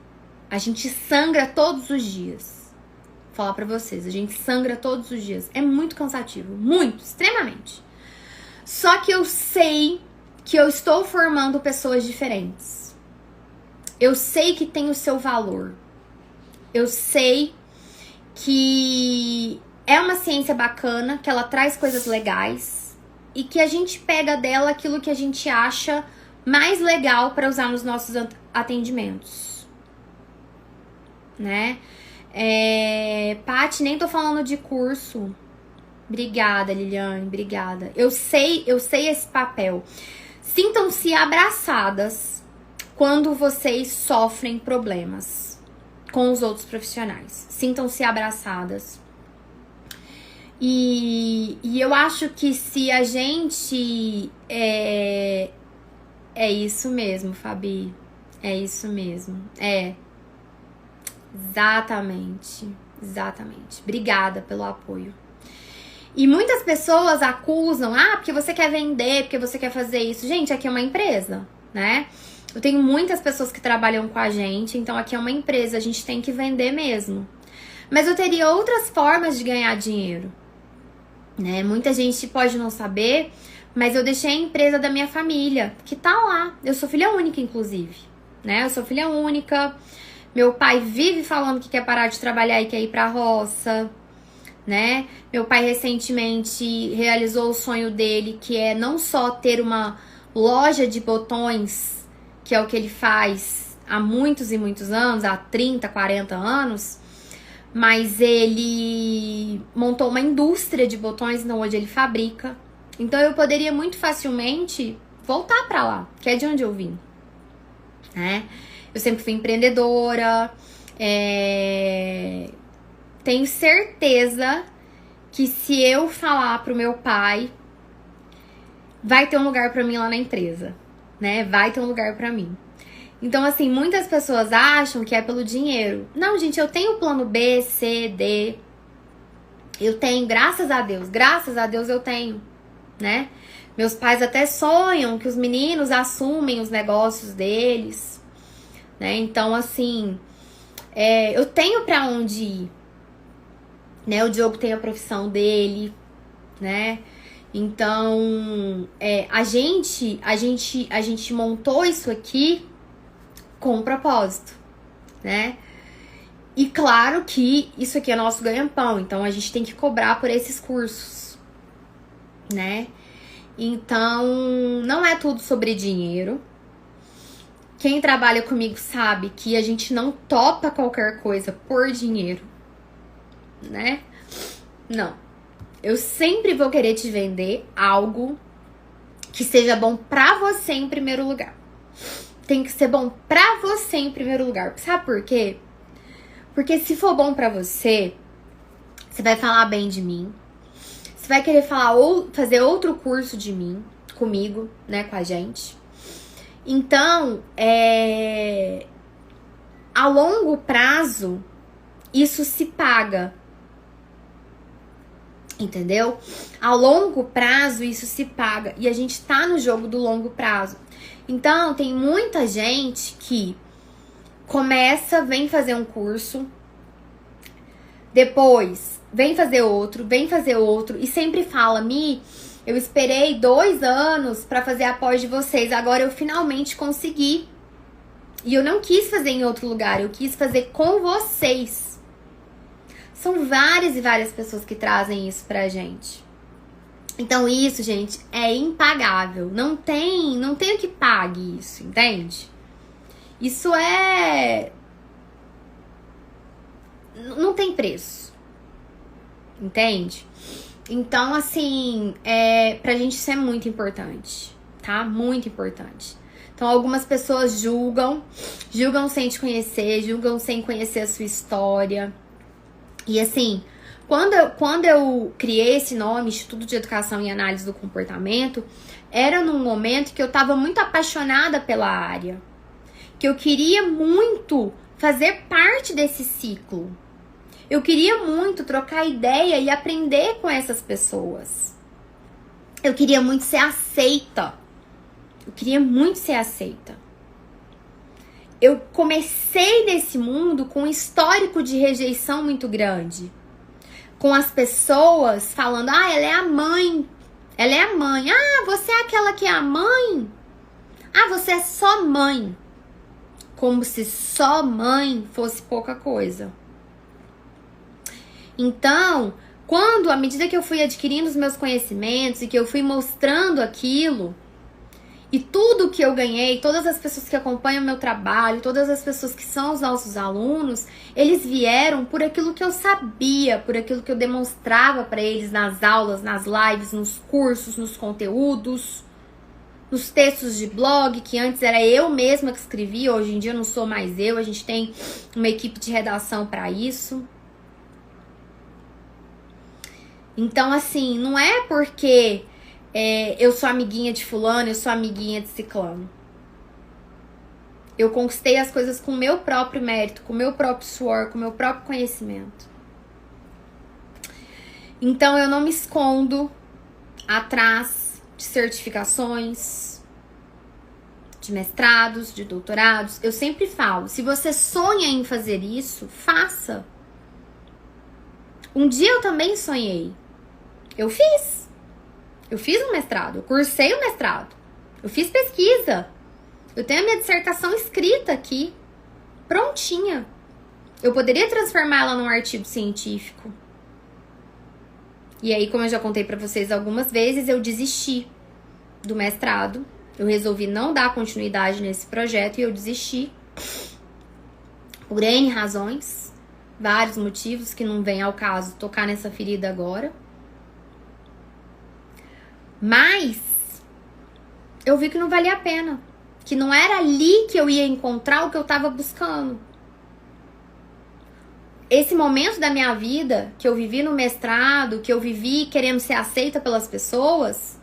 A gente sangra todos os dias. Vou falar pra vocês, a gente sangra todos os dias. É muito cansativo, muito, extremamente. Só que eu sei que eu estou formando pessoas diferentes. Eu sei que tem o seu valor. Eu sei que é uma ciência bacana, que ela traz coisas legais e que a gente pega dela aquilo que a gente acha mais legal para usar nos nossos atendimentos, né? Paty, nem tô falando de curso. Obrigada, Liliane, obrigada. Eu sei esse papel. Sintam-se abraçadas quando vocês sofrem problemas com os outros profissionais. Sintam-se abraçadas. E eu acho que se a gente... É isso mesmo, Fabi. É isso mesmo. Exatamente. Obrigada pelo apoio. E muitas pessoas acusam, porque você quer vender, porque você quer fazer isso. Gente, aqui é uma empresa, né? Eu tenho muitas pessoas que trabalham com a gente, então aqui é uma empresa, a gente tem que vender mesmo. Mas eu teria outras formas de ganhar dinheiro, né? Muita gente pode não saber, mas eu deixei a empresa da minha família, que tá lá. Eu sou filha única, inclusive, né? Eu sou filha única. Meu pai vive falando que quer parar de trabalhar e quer ir pra roça, né? Meu pai recentemente realizou o sonho dele, que é não só ter uma loja de botões, que é o que ele faz há muitos e muitos anos, há 30, 40 anos, mas ele montou uma indústria de botões onde ele fabrica. Então eu poderia muito facilmente voltar pra lá, que é de onde eu vim, né? Eu sempre fui empreendedora, tenho certeza que se eu falar pro meu pai, vai ter um lugar pra mim lá na empresa, né? Vai ter um lugar pra mim. Então, assim, muitas pessoas acham que é pelo dinheiro. Não, gente, eu tenho plano B, C, D. Eu tenho, graças a Deus eu tenho, né? Meus pais até sonham que os meninos assumem os negócios deles, né? Então, assim, eu tenho pra onde ir, né? O Diogo tem a profissão dele, né? Então, a gente montou isso aqui com um propósito, né? E claro que isso aqui é nosso ganha-pão, então a gente tem que cobrar por esses cursos, né? Então, não é tudo sobre dinheiro. Quem trabalha comigo sabe que a gente não topa qualquer coisa por dinheiro, né? Não. Eu sempre vou querer te vender algo que seja bom pra você em primeiro lugar. Tem que ser bom pra você em primeiro lugar. Sabe por quê? Porque se for bom pra você, você vai falar bem de mim. Você vai querer falar ou fazer outro curso de mim, comigo, né, com a gente. Então, a longo prazo, isso se paga. Entendeu? A longo prazo, isso se paga. E a gente tá no jogo do longo prazo. Então, tem muita gente que começa, vem fazer um curso, depois vem fazer outro, e sempre fala: Mi, eu esperei 2 anos pra fazer a pós de vocês, agora eu finalmente consegui. E eu não quis fazer em outro lugar, eu quis fazer com vocês. São várias e várias pessoas que trazem isso pra gente. Então isso, gente, é impagável. Não tem o que pague isso, entende? Isso não tem preço. Entende? Então, assim, pra gente isso é muito importante, tá? Muito importante. Então, algumas pessoas julgam sem te conhecer, julgam sem conhecer a sua história. E assim, quando eu criei esse nome, Instituto de Educação e Análise do Comportamento, era num momento que eu estava muito apaixonada pela área. Que eu queria muito fazer parte desse ciclo. Eu queria muito trocar ideia e aprender com essas pessoas. Eu queria muito ser aceita. Eu comecei nesse mundo com um histórico de rejeição muito grande. Com as pessoas falando: ah, ela é a mãe. Ela é a mãe. Ah, você é aquela que é a mãe? Ah, você é só mãe. Como se só mãe fosse pouca coisa. Então, à medida que eu fui adquirindo os meus conhecimentos e que eu fui mostrando aquilo, e tudo que eu ganhei, todas as pessoas que acompanham o meu trabalho, todas as pessoas que são os nossos alunos, eles vieram por aquilo que eu sabia, por aquilo que eu demonstrava para eles nas aulas, nas lives, nos cursos, nos conteúdos, nos textos de blog, que antes era eu mesma que escrevia, hoje em dia não sou mais eu, a gente tem uma equipe de redação para isso. Então, assim, não é porque eu sou amiguinha de fulano, eu sou amiguinha de ciclano. Eu conquistei as coisas com o meu próprio mérito, com o meu próprio suor, com o meu próprio conhecimento. Então, eu não me escondo atrás de certificações, de mestrados, de doutorados. Eu sempre falo, se você sonha em fazer isso, faça. Um dia eu também sonhei. Eu fiz um mestrado, eu cursei o mestrado, eu fiz pesquisa, eu tenho a minha dissertação escrita aqui, prontinha. Eu poderia transformar ela num artigo científico. E aí, como eu já contei pra vocês algumas vezes, eu desisti do mestrado. Eu resolvi não dar continuidade nesse projeto e eu desisti. Por N razões, vários motivos que não vem ao caso tocar nessa ferida agora. Mas eu vi que não valia a pena. Que não era ali que eu ia encontrar o que eu tava buscando. Esse momento da minha vida, que eu vivi no mestrado, que eu vivi querendo ser aceita pelas pessoas,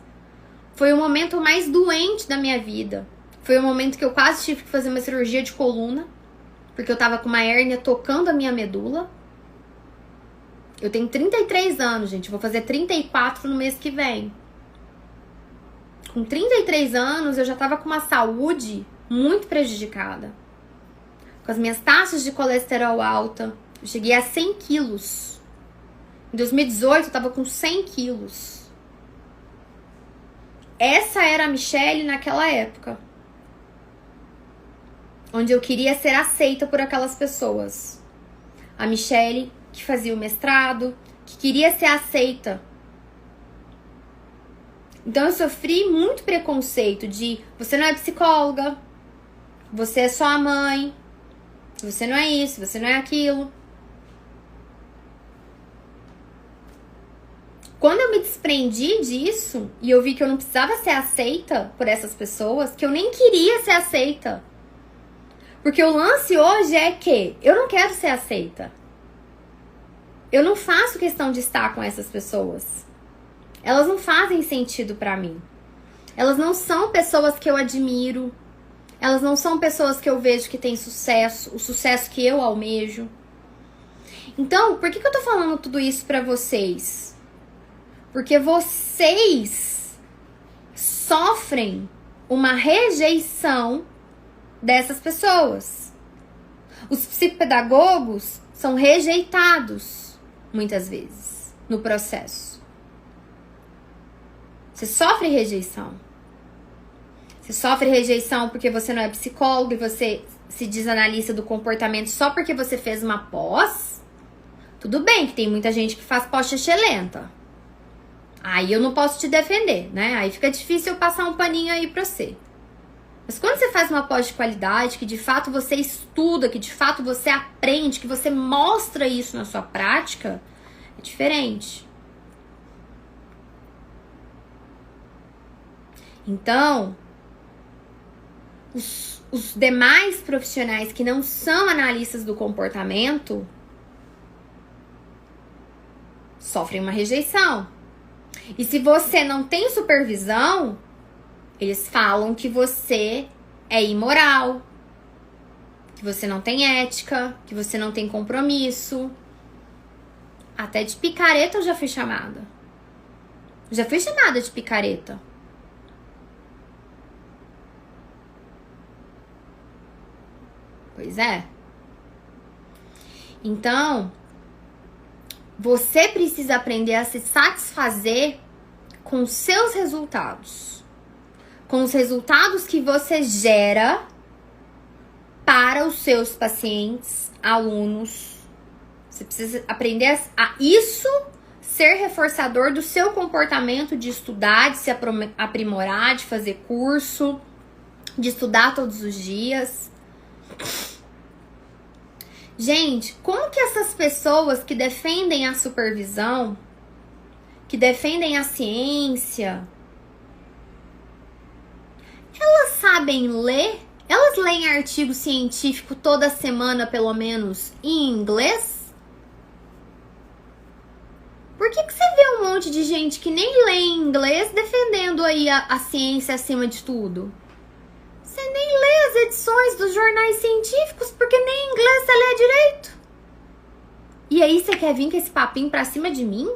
foi o momento mais doente da minha vida. Foi o momento que eu quase tive que fazer uma cirurgia de coluna, porque eu tava com uma hérnia tocando a minha medula. Eu tenho 33 anos, gente. Vou fazer 34 no mês que vem. Com 33 anos, eu já tava com uma saúde muito prejudicada. Com as minhas taxas de colesterol alta. Eu cheguei a 100 quilos. Em 2018, eu tava com 100 quilos. Essa era a Michelle naquela época. Onde eu queria ser aceita por aquelas pessoas. A Michelle que fazia o mestrado, que queria ser aceita. Então eu sofri muito preconceito de você não é psicóloga, você é só a mãe, você não é isso, você não é aquilo. Quando eu me desprendi disso e eu vi que eu não precisava ser aceita por essas pessoas, que eu nem queria ser aceita. Porque o lance hoje é que eu não quero ser aceita. Eu não faço questão de estar com essas pessoas. Elas não fazem sentido pra mim. Elas não são pessoas que eu admiro. Elas não são pessoas que eu vejo que têm sucesso, o sucesso que eu almejo. Então, por que eu tô falando tudo isso pra vocês? Porque vocês sofrem uma rejeição dessas pessoas. Os psicopedagogos são rejeitados, muitas vezes, no processo. Você sofre rejeição. Você sofre rejeição porque você não é psicólogo e você se diz analista do comportamento só porque você fez uma pós. Tudo bem que tem muita gente que faz pós excelente. Aí eu não posso te defender, né? Aí fica difícil eu passar um paninho aí pra você. Mas quando você faz uma pós de qualidade, que de fato você estuda, que de fato você aprende, que você mostra isso na sua prática, é diferente. Então, os demais profissionais que não são analistas do comportamento sofrem uma rejeição. E se você não tem supervisão, eles falam que você é imoral, que você não tem ética, que você não tem compromisso. Até de picareta eu já fui chamada. Já fui chamada de picareta. Pois é. Então, você precisa aprender a se satisfazer com os seus resultados. Com os resultados que você gera para os seus pacientes, alunos. Você precisa aprender a isso ser reforçador do seu comportamento de estudar, de se aprimorar, de fazer curso, de estudar todos os dias. Gente, como que essas pessoas que defendem a supervisão, que defendem a ciência, elas sabem ler? Elas leem artigo científico toda semana, pelo menos, em inglês? Por que você vê um monte de gente que nem lê em inglês defendendo aí a ciência acima de tudo? Você nem lê as edições dos jornais científicos porque nem em inglês você lê direito. E aí você quer vir com esse papinho pra cima de mim?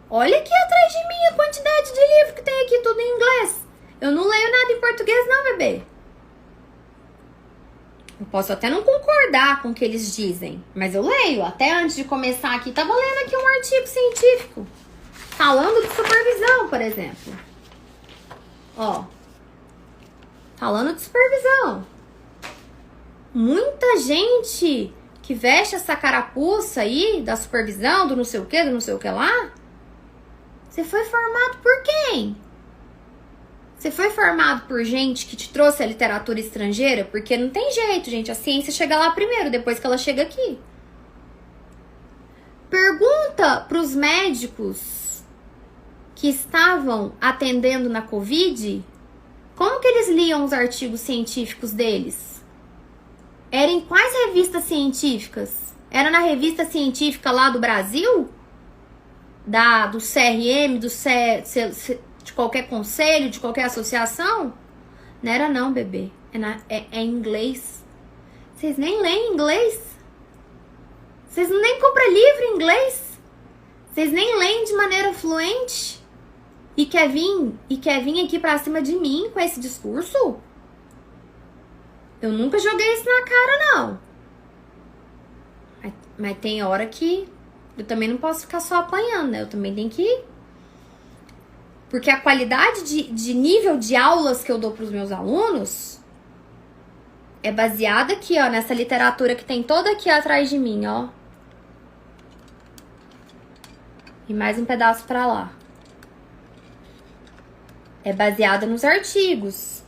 Olha aqui atrás de mim a quantidade de livro que tem aqui, tudo em inglês. Eu não leio nada em português não, bebê. Eu posso até não concordar com o que eles dizem, mas eu leio. Até antes de começar aqui, tava lendo aqui um artigo científico falando de supervisão, por exemplo. Ó, falando de supervisão. Muita gente que veste essa carapuça aí da supervisão, do não sei o que lá. Você foi formado por quem? Você foi formado por gente que te trouxe a literatura estrangeira? Porque não tem jeito, gente. A ciência chega lá primeiro, depois que ela chega aqui. Pergunta pros médicos que estavam atendendo na Covid, como que eles liam os artigos científicos deles? Era em quais revistas científicas? Era na revista científica lá do Brasil? Do CRM, de qualquer conselho, de qualquer associação? Não era não, bebê. É em inglês. Vocês nem leem inglês? Vocês nem compram livro em inglês? Vocês nem leem de maneira fluente? E quer vir aqui pra cima de mim com esse discurso? Eu nunca joguei isso na cara, não. Mas tem hora que eu também não posso ficar só apanhando, né? Eu também tenho que... Porque a qualidade de nível de aulas que eu dou pros meus alunos é baseada aqui, ó, nessa literatura que tem toda aqui atrás de mim, ó. E mais um pedaço pra lá. É baseada nos artigos.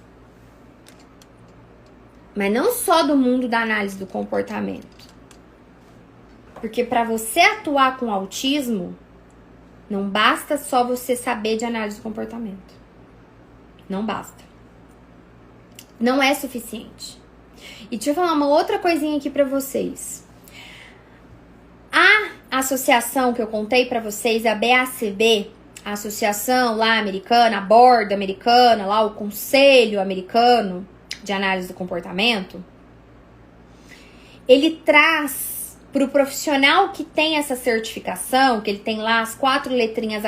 Mas não só do mundo da análise do comportamento. Porque para você atuar com autismo, não basta só você saber de análise do comportamento. Não basta. Não é suficiente. E deixa eu falar uma outra coisinha aqui pra vocês. A associação que eu contei pra vocês, a BACB, a associação lá americana, a board americana, lá o conselho americano de análise do comportamento, ele traz pro profissional que tem essa certificação, que ele tem lá as 4 letrinhas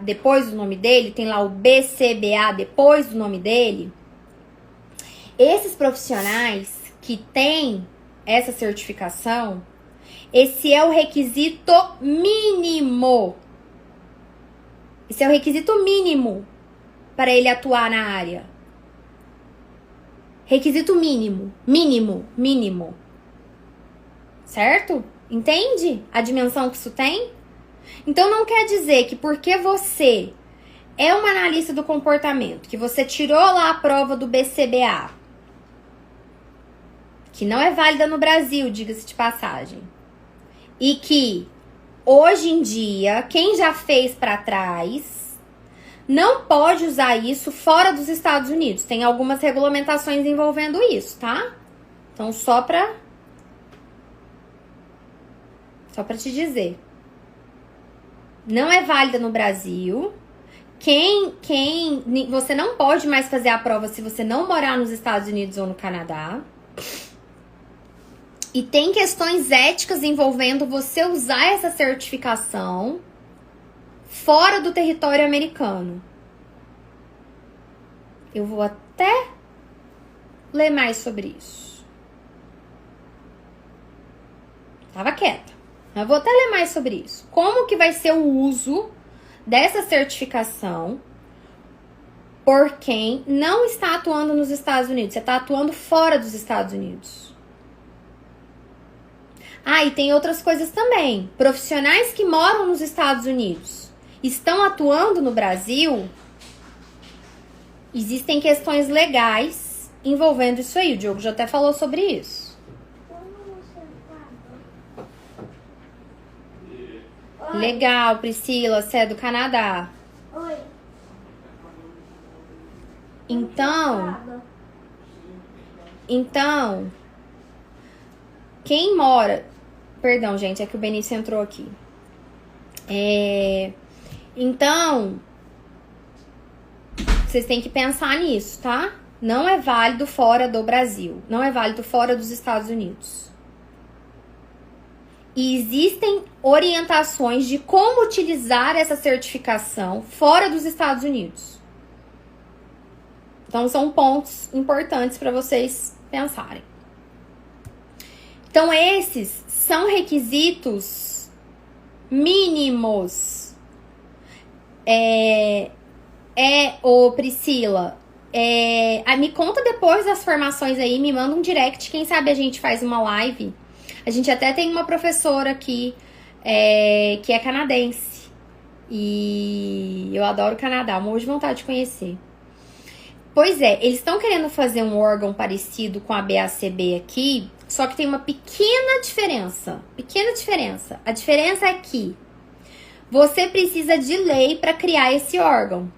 depois do nome dele, tem lá o BCBA depois do nome dele. Esses profissionais que têm essa certificação, esse é o requisito mínimo. Esse é o requisito mínimo para ele atuar na área. Requisito mínimo, mínimo. Certo? Entende a dimensão que isso tem? Então não quer dizer que porque você é uma analista do comportamento, que você tirou lá a prova do BCBA, que não é válida no Brasil, diga-se de passagem, e que hoje em dia, quem já fez para trás, não pode usar isso fora dos Estados Unidos. Tem algumas regulamentações envolvendo isso, tá? Então, só pra te dizer. Não é válida no Brasil. Você não pode mais fazer a prova se você não morar nos Estados Unidos ou no Canadá. E tem questões éticas envolvendo você usar essa certificação fora do território americano. Eu vou até ler mais sobre isso. Tava quieta. Eu vou até ler mais sobre isso. Como que vai ser o uso dessa certificação por quem não está atuando nos Estados Unidos? Você está atuando fora dos Estados Unidos. Ah, e tem outras coisas também. Profissionais que moram nos Estados Unidos estão atuando no Brasil. Existem questões legais envolvendo isso aí. O Diogo já até falou sobre isso. Legal, Priscila, você é do Canadá. Oi. Então, quem mora... Perdão, gente, é que o Benício entrou aqui. Então, vocês têm que pensar nisso, tá? Não é válido fora do Brasil. Não é válido fora dos Estados Unidos. E existem orientações de como utilizar essa certificação fora dos Estados Unidos. Então, são pontos importantes para vocês pensarem. Então, esses são requisitos mínimos. Priscila, me conta depois das formações aí, me manda um direct, quem sabe a gente faz uma live. A gente até tem uma professora aqui que é canadense. E eu adoro o Canadá, morro de vontade de conhecer. Pois é, eles estão querendo fazer um órgão parecido com a BACB aqui, só que tem uma pequena diferença. A diferença é que você precisa de lei para criar esse órgão.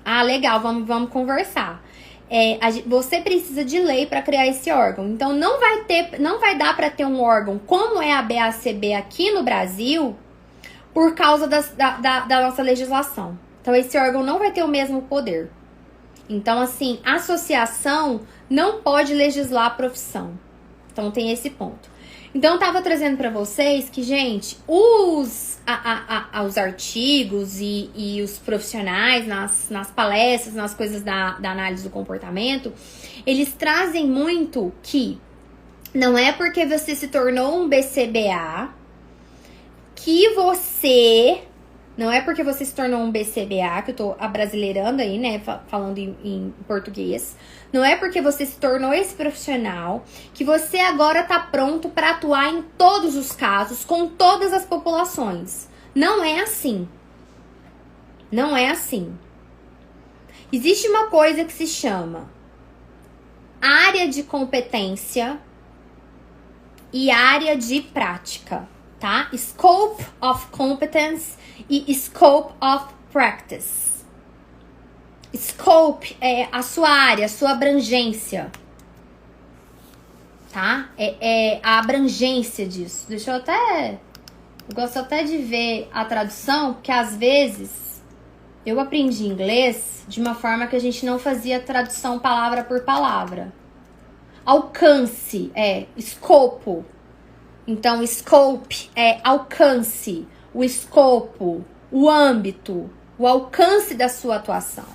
Ah, legal, vamos conversar. Você precisa de lei para criar esse órgão. Então, não vai dar para ter um órgão como é a BACB aqui no Brasil por causa da nossa legislação. Então, esse órgão não vai ter o mesmo poder. Então, assim, a associação não pode legislar a profissão. Então, tem esse ponto. Então, eu tava trazendo para vocês que, gente, os artigos e os profissionais nas palestras, nas coisas da análise do comportamento, eles trazem muito que não é porque você se tornou um BCBA que você... Não é porque você se tornou um BCBA, que eu tô abrasileirando aí, né, falando em português. Não é porque você se tornou esse profissional que você agora tá pronto para atuar em todos os casos, com todas as populações. Não é assim. Não é assim. Existe uma coisa que se chama área de competência e área de prática, tá? Scope of competence e scope of practice. Scope é a sua área, a sua abrangência. tá? É a abrangência disso. Eu gosto até de ver a tradução, porque às vezes eu aprendi inglês de uma forma que a gente não fazia tradução palavra por palavra. Alcance, escopo. Então, scope é alcance, o escopo, o âmbito, o alcance da sua atuação.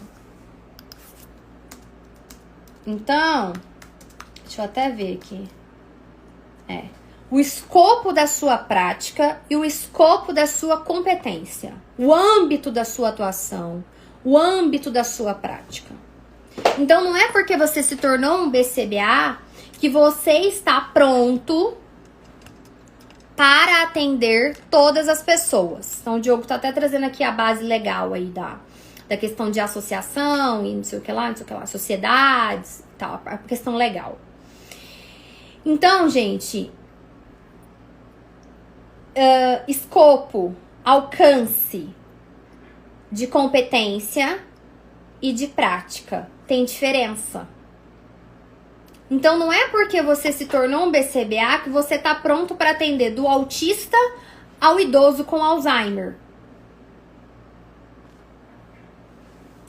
Então, deixa eu até ver aqui. O escopo da sua prática e o escopo da sua competência. O âmbito da sua atuação, o âmbito da sua prática. Então, não é porque você se tornou um BCBA que você está pronto para atender todas as pessoas. Então, o Diogo tá até trazendo aqui a base legal aí da questão de associação e não sei o que lá, sociedades e tal, a questão legal. Então, gente, escopo, alcance de competência e de prática tem diferença. Então, não é porque você se tornou um BCBA que você tá pronto para atender do autista ao idoso com Alzheimer.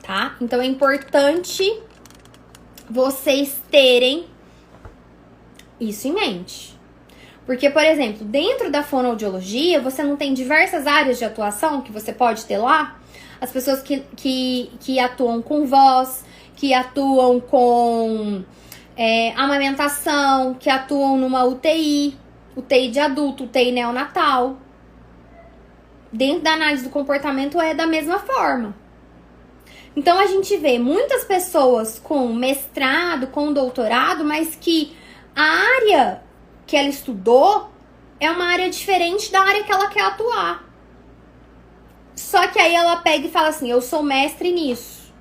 Tá? Então, é importante vocês terem isso em mente. Porque, por exemplo, dentro da fonoaudiologia, você não tem diversas áreas de atuação que você pode ter lá? As pessoas que atuam com voz, que atuam com amamentação, que atuam numa UTI de adulto, UTI neonatal. Dentro da análise do comportamento é da mesma forma. Então, a gente vê muitas pessoas com mestrado, com doutorado, mas que a área que ela estudou é uma área diferente da área que ela quer atuar. Só que aí ela pega e fala assim, eu sou mestre nisso.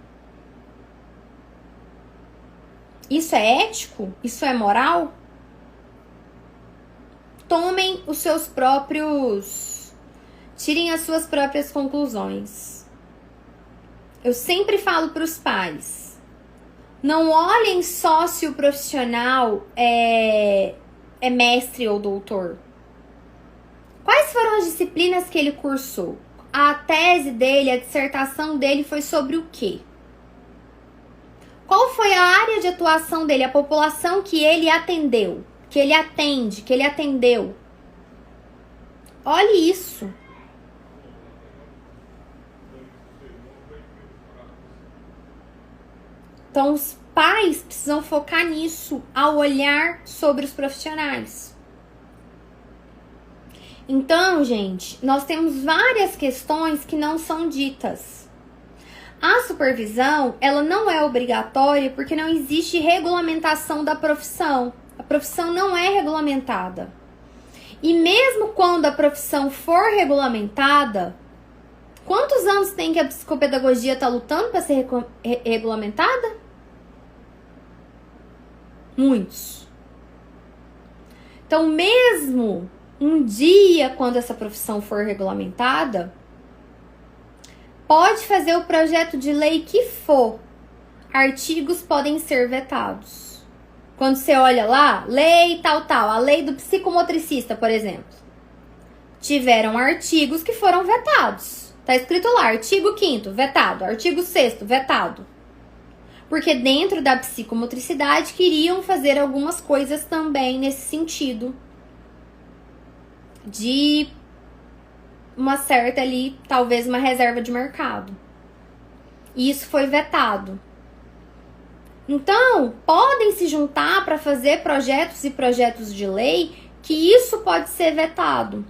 Isso é ético? Isso é moral? Tomem os seus próprios... Tirem as suas próprias conclusões. Eu sempre falo para os pais, não olhem só se o profissional é mestre ou doutor. Quais foram as disciplinas que ele cursou? A tese dele, a dissertação dele foi sobre o quê? Qual foi a área de atuação dele, a população que ele atendeu, que ele atende, que ele atendeu? Olhe isso. Então, os pais precisam focar nisso ao olhar sobre os profissionais. Então, gente, nós temos várias questões que não são ditas. A supervisão, ela não é obrigatória porque não existe regulamentação da profissão. A profissão não é regulamentada. E mesmo quando a profissão for regulamentada, quantos anos tem que a psicopedagogia está lutando para ser regulamentada? Muitos. Então, mesmo um dia, quando essa profissão for regulamentada, pode fazer o projeto de lei que for, artigos podem ser vetados. Quando você olha lá, lei tal, a lei do psicomotricista, por exemplo, tiveram artigos que foram vetados. Tá escrito lá, artigo 5º, vetado, artigo 6º, vetado. Porque dentro da psicomotricidade queriam fazer algumas coisas também nesse sentido. De uma certa ali, talvez uma reserva de mercado. E isso foi vetado. Então, podem se juntar para fazer projetos e projetos de lei que isso pode ser vetado.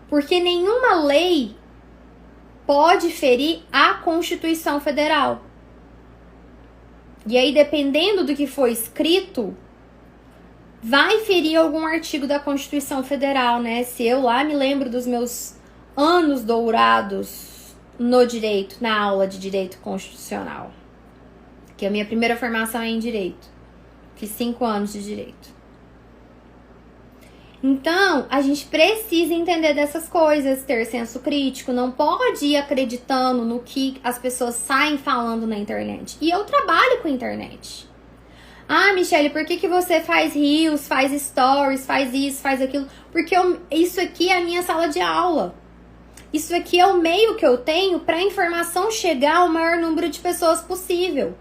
Porque nenhuma lei pode ferir a Constituição Federal. E aí, dependendo do que for escrito, vai ferir algum artigo da Constituição Federal, né? Se eu lá me lembro dos meus anos dourados no direito, na aula de direito constitucional. Que a minha primeira formação é em direito. Fiz 5 anos de direito. Então, a gente precisa entender dessas coisas, ter senso crítico, não pode ir acreditando no que as pessoas saem falando na internet. E eu trabalho com internet. Ah, Michele, por que você faz reels, faz stories, faz isso, faz aquilo? Porque isso aqui é a minha sala de aula. Isso aqui é o meio que eu tenho para a informação chegar ao maior número de pessoas possível.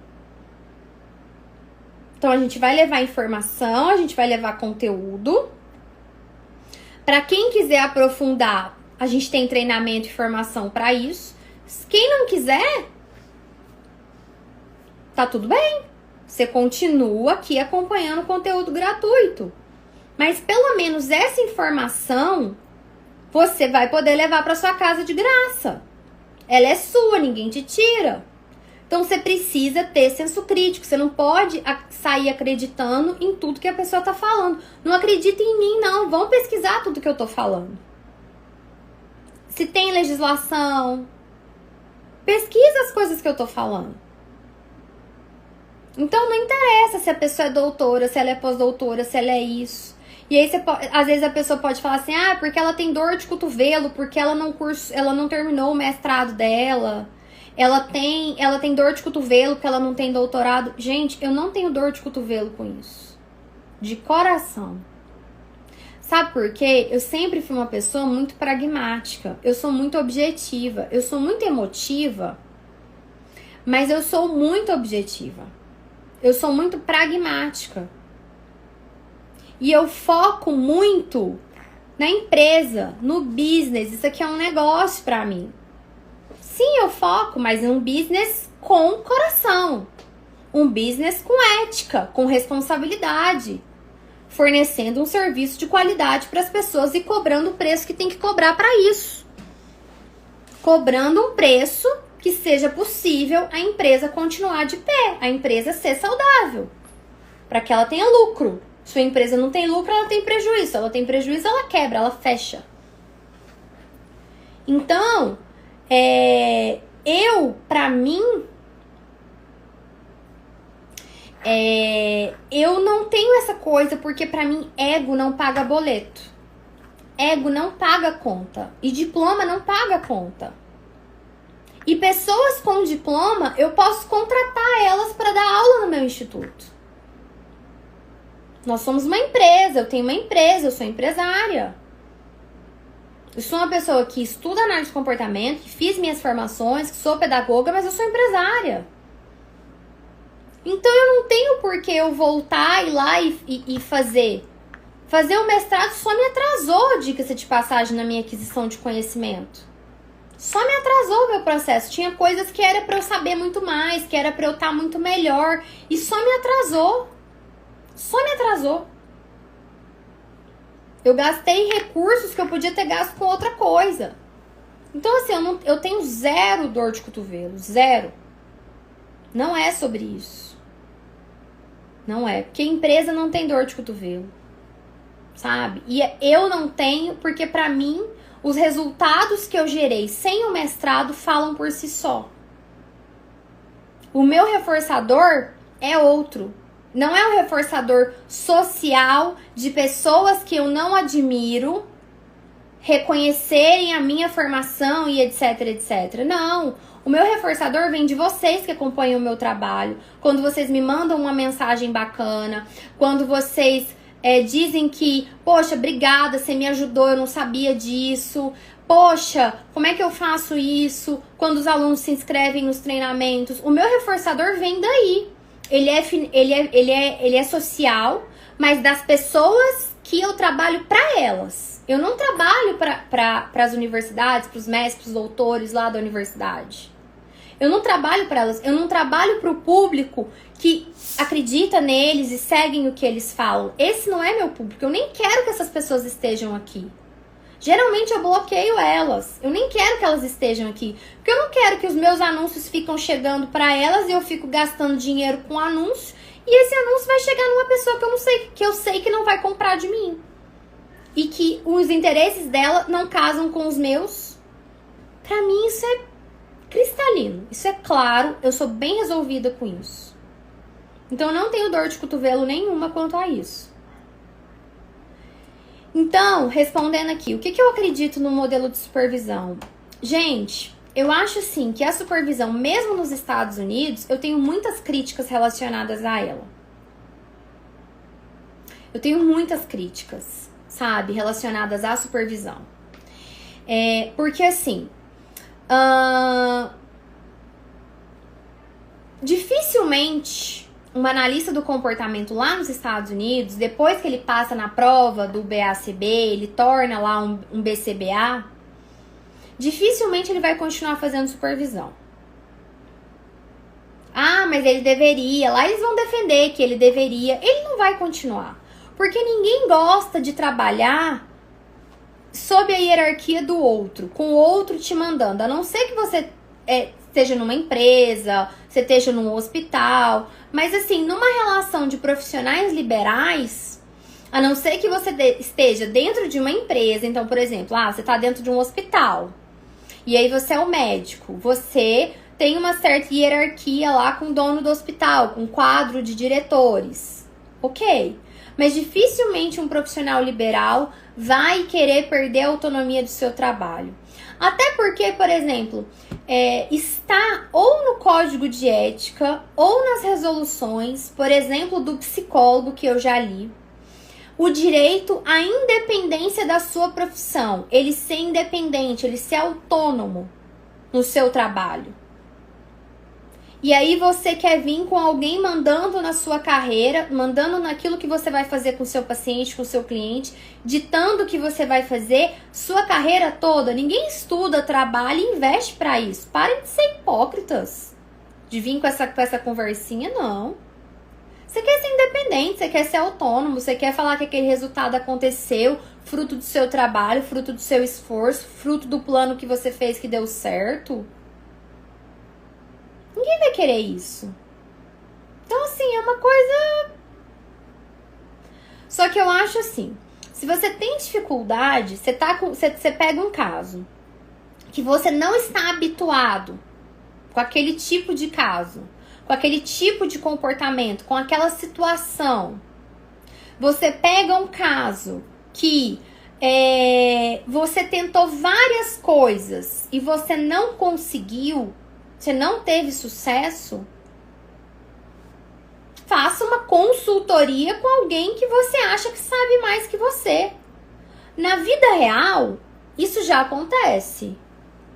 Então, a gente vai levar informação, a gente vai levar conteúdo. Para quem quiser aprofundar, a gente tem treinamento e formação para isso. Quem não quiser, tá tudo bem. Você continua aqui acompanhando o conteúdo gratuito. Mas pelo menos essa informação você vai poder levar para sua casa de graça. Ela é sua, ninguém te tira. Então você precisa ter senso crítico. Você não pode sair acreditando em tudo que a pessoa tá falando. Não acredita em mim, não. Vão pesquisar tudo que eu tô falando. Se tem legislação, pesquisa as coisas que eu tô falando. Então não interessa se a pessoa é doutora, se ela é pós-doutora, se ela é isso. E aí às vezes a pessoa pode falar assim, ah, porque ela tem dor de cotovelo, porque ela não terminou o mestrado dela. Ela tem dor de cotovelo porque ela não tem doutorado. Gente, eu não tenho dor de cotovelo com isso. De coração. Sabe por quê? Eu sempre fui uma pessoa muito pragmática. Eu sou muito objetiva. Eu sou muito emotiva, mas eu sou muito objetiva. Eu sou muito pragmática. E eu foco muito na empresa, no business. Isso aqui é um negócio pra mim. Sim, eu foco, mas é um business com coração. Um business com ética, com responsabilidade. Fornecendo um serviço de qualidade para as pessoas e cobrando o preço que tem que cobrar para isso. Cobrando um preço que seja possível a empresa continuar de pé, a empresa ser saudável, para que ela tenha lucro. Se a empresa não tem lucro, ela tem prejuízo. Se ela tem prejuízo, ela quebra, ela fecha. Então, pra mim, eu não tenho essa coisa, porque pra mim, ego não paga boleto. Ego não paga conta. E diploma não paga conta. E pessoas com diploma, eu posso contratar elas para dar aula no meu instituto. Nós somos uma empresa, eu tenho uma empresa, eu sou empresária. Eu sou uma pessoa que estuda análise de comportamento, que fiz minhas formações, que sou pedagoga, mas eu sou empresária. Então eu não tenho por que eu voltar e ir lá e fazer. Fazer o mestrado só me atrasou, diga-se de passagem, na minha aquisição de conhecimento. Só me atrasou o meu processo. Tinha coisas que era pra eu saber muito mais, que era pra eu estar muito melhor. E só me atrasou. Só me atrasou. Eu gastei recursos que eu podia ter gasto com outra coisa. Então, assim, eu tenho zero dor de cotovelo. Zero. Não é sobre isso. Não é. Porque empresa não tem dor de cotovelo. Sabe? E eu não tenho, porque pra mim, os resultados que eu gerei sem o mestrado falam por si só. O meu reforçador é outro. Não é um reforçador social de pessoas que eu não admiro reconhecerem a minha formação e etc, etc. Não. O meu reforçador vem de vocês que acompanham o meu trabalho. Quando vocês me mandam uma mensagem bacana, quando vocês dizem que, poxa, obrigada, você me ajudou, eu não sabia disso. Poxa, como é que eu faço isso? Quando os alunos se inscrevem nos treinamentos. O meu reforçador vem daí. Ele é social, mas das pessoas que eu trabalho para elas. Eu não trabalho para as universidades, para os mestres, para os doutores lá da universidade. Eu não trabalho para elas, eu não trabalho para o público que acredita neles e seguem o que eles falam. Esse não é meu público, eu nem quero que essas pessoas estejam aqui. Geralmente eu bloqueio elas, eu nem quero que elas estejam aqui, porque eu não quero que os meus anúncios ficam chegando para elas e eu fico gastando dinheiro com anúncio e esse anúncio vai chegar numa pessoa que eu sei que não vai comprar de mim e que os interesses dela não casam com os meus. Pra mim isso é cristalino, isso é claro, eu sou bem resolvida com isso. Então eu não tenho dor de cotovelo nenhuma quanto a isso. Então, respondendo aqui, o que eu acredito no modelo de supervisão? Gente, eu acho assim que a supervisão, mesmo nos Estados Unidos, eu tenho muitas críticas relacionadas a ela. Eu tenho muitas críticas, sabe, relacionadas à supervisão. Porque assim, dificilmente uma analista do comportamento lá nos Estados Unidos, depois que ele passa na prova do BACB, ele torna lá um BCBA, dificilmente ele vai continuar fazendo supervisão. Ah, mas ele deveria. Lá eles vão defender que ele deveria. Ele não vai continuar. Porque ninguém gosta de trabalhar sob a hierarquia do outro, com o outro te mandando. A não ser que você esteja numa empresa, você esteja num hospital. Mas assim, numa relação de profissionais liberais, a não ser que você esteja dentro de uma empresa. Então, por exemplo, você está dentro de um hospital. E aí você é o médico. Você tem uma certa hierarquia lá com o dono do hospital, com um quadro de diretores. Ok. Mas dificilmente um profissional liberal vai querer perder a autonomia do seu trabalho. Até porque, por exemplo, está ou no código de ética ou nas resoluções, por exemplo, do psicólogo que eu já li, o direito à independência da sua profissão. Ele ser independente, ele ser autônomo no seu trabalho. E aí você quer vir com alguém mandando na sua carreira, mandando naquilo que você vai fazer com o seu paciente, com o seu cliente, ditando o que você vai fazer sua carreira toda. Ninguém estuda, trabalha e investe para isso. Parem de ser hipócritas. De vir com essa conversinha, não. Você quer ser independente, você quer ser autônomo, você quer falar que aquele resultado aconteceu, fruto do seu trabalho, fruto do seu esforço, fruto do plano que você fez que deu certo. Ninguém vai querer isso. Então, assim, é uma coisa... Só que eu acho assim, se você tem dificuldade, você pega um caso que você não está habituado com aquele tipo de caso, com aquele tipo de comportamento, com aquela situação. Você pega um caso que você tentou várias coisas e você não conseguiu, você não teve sucesso, faça uma consultoria com alguém que você acha que sabe mais que você. Na vida real, isso já acontece.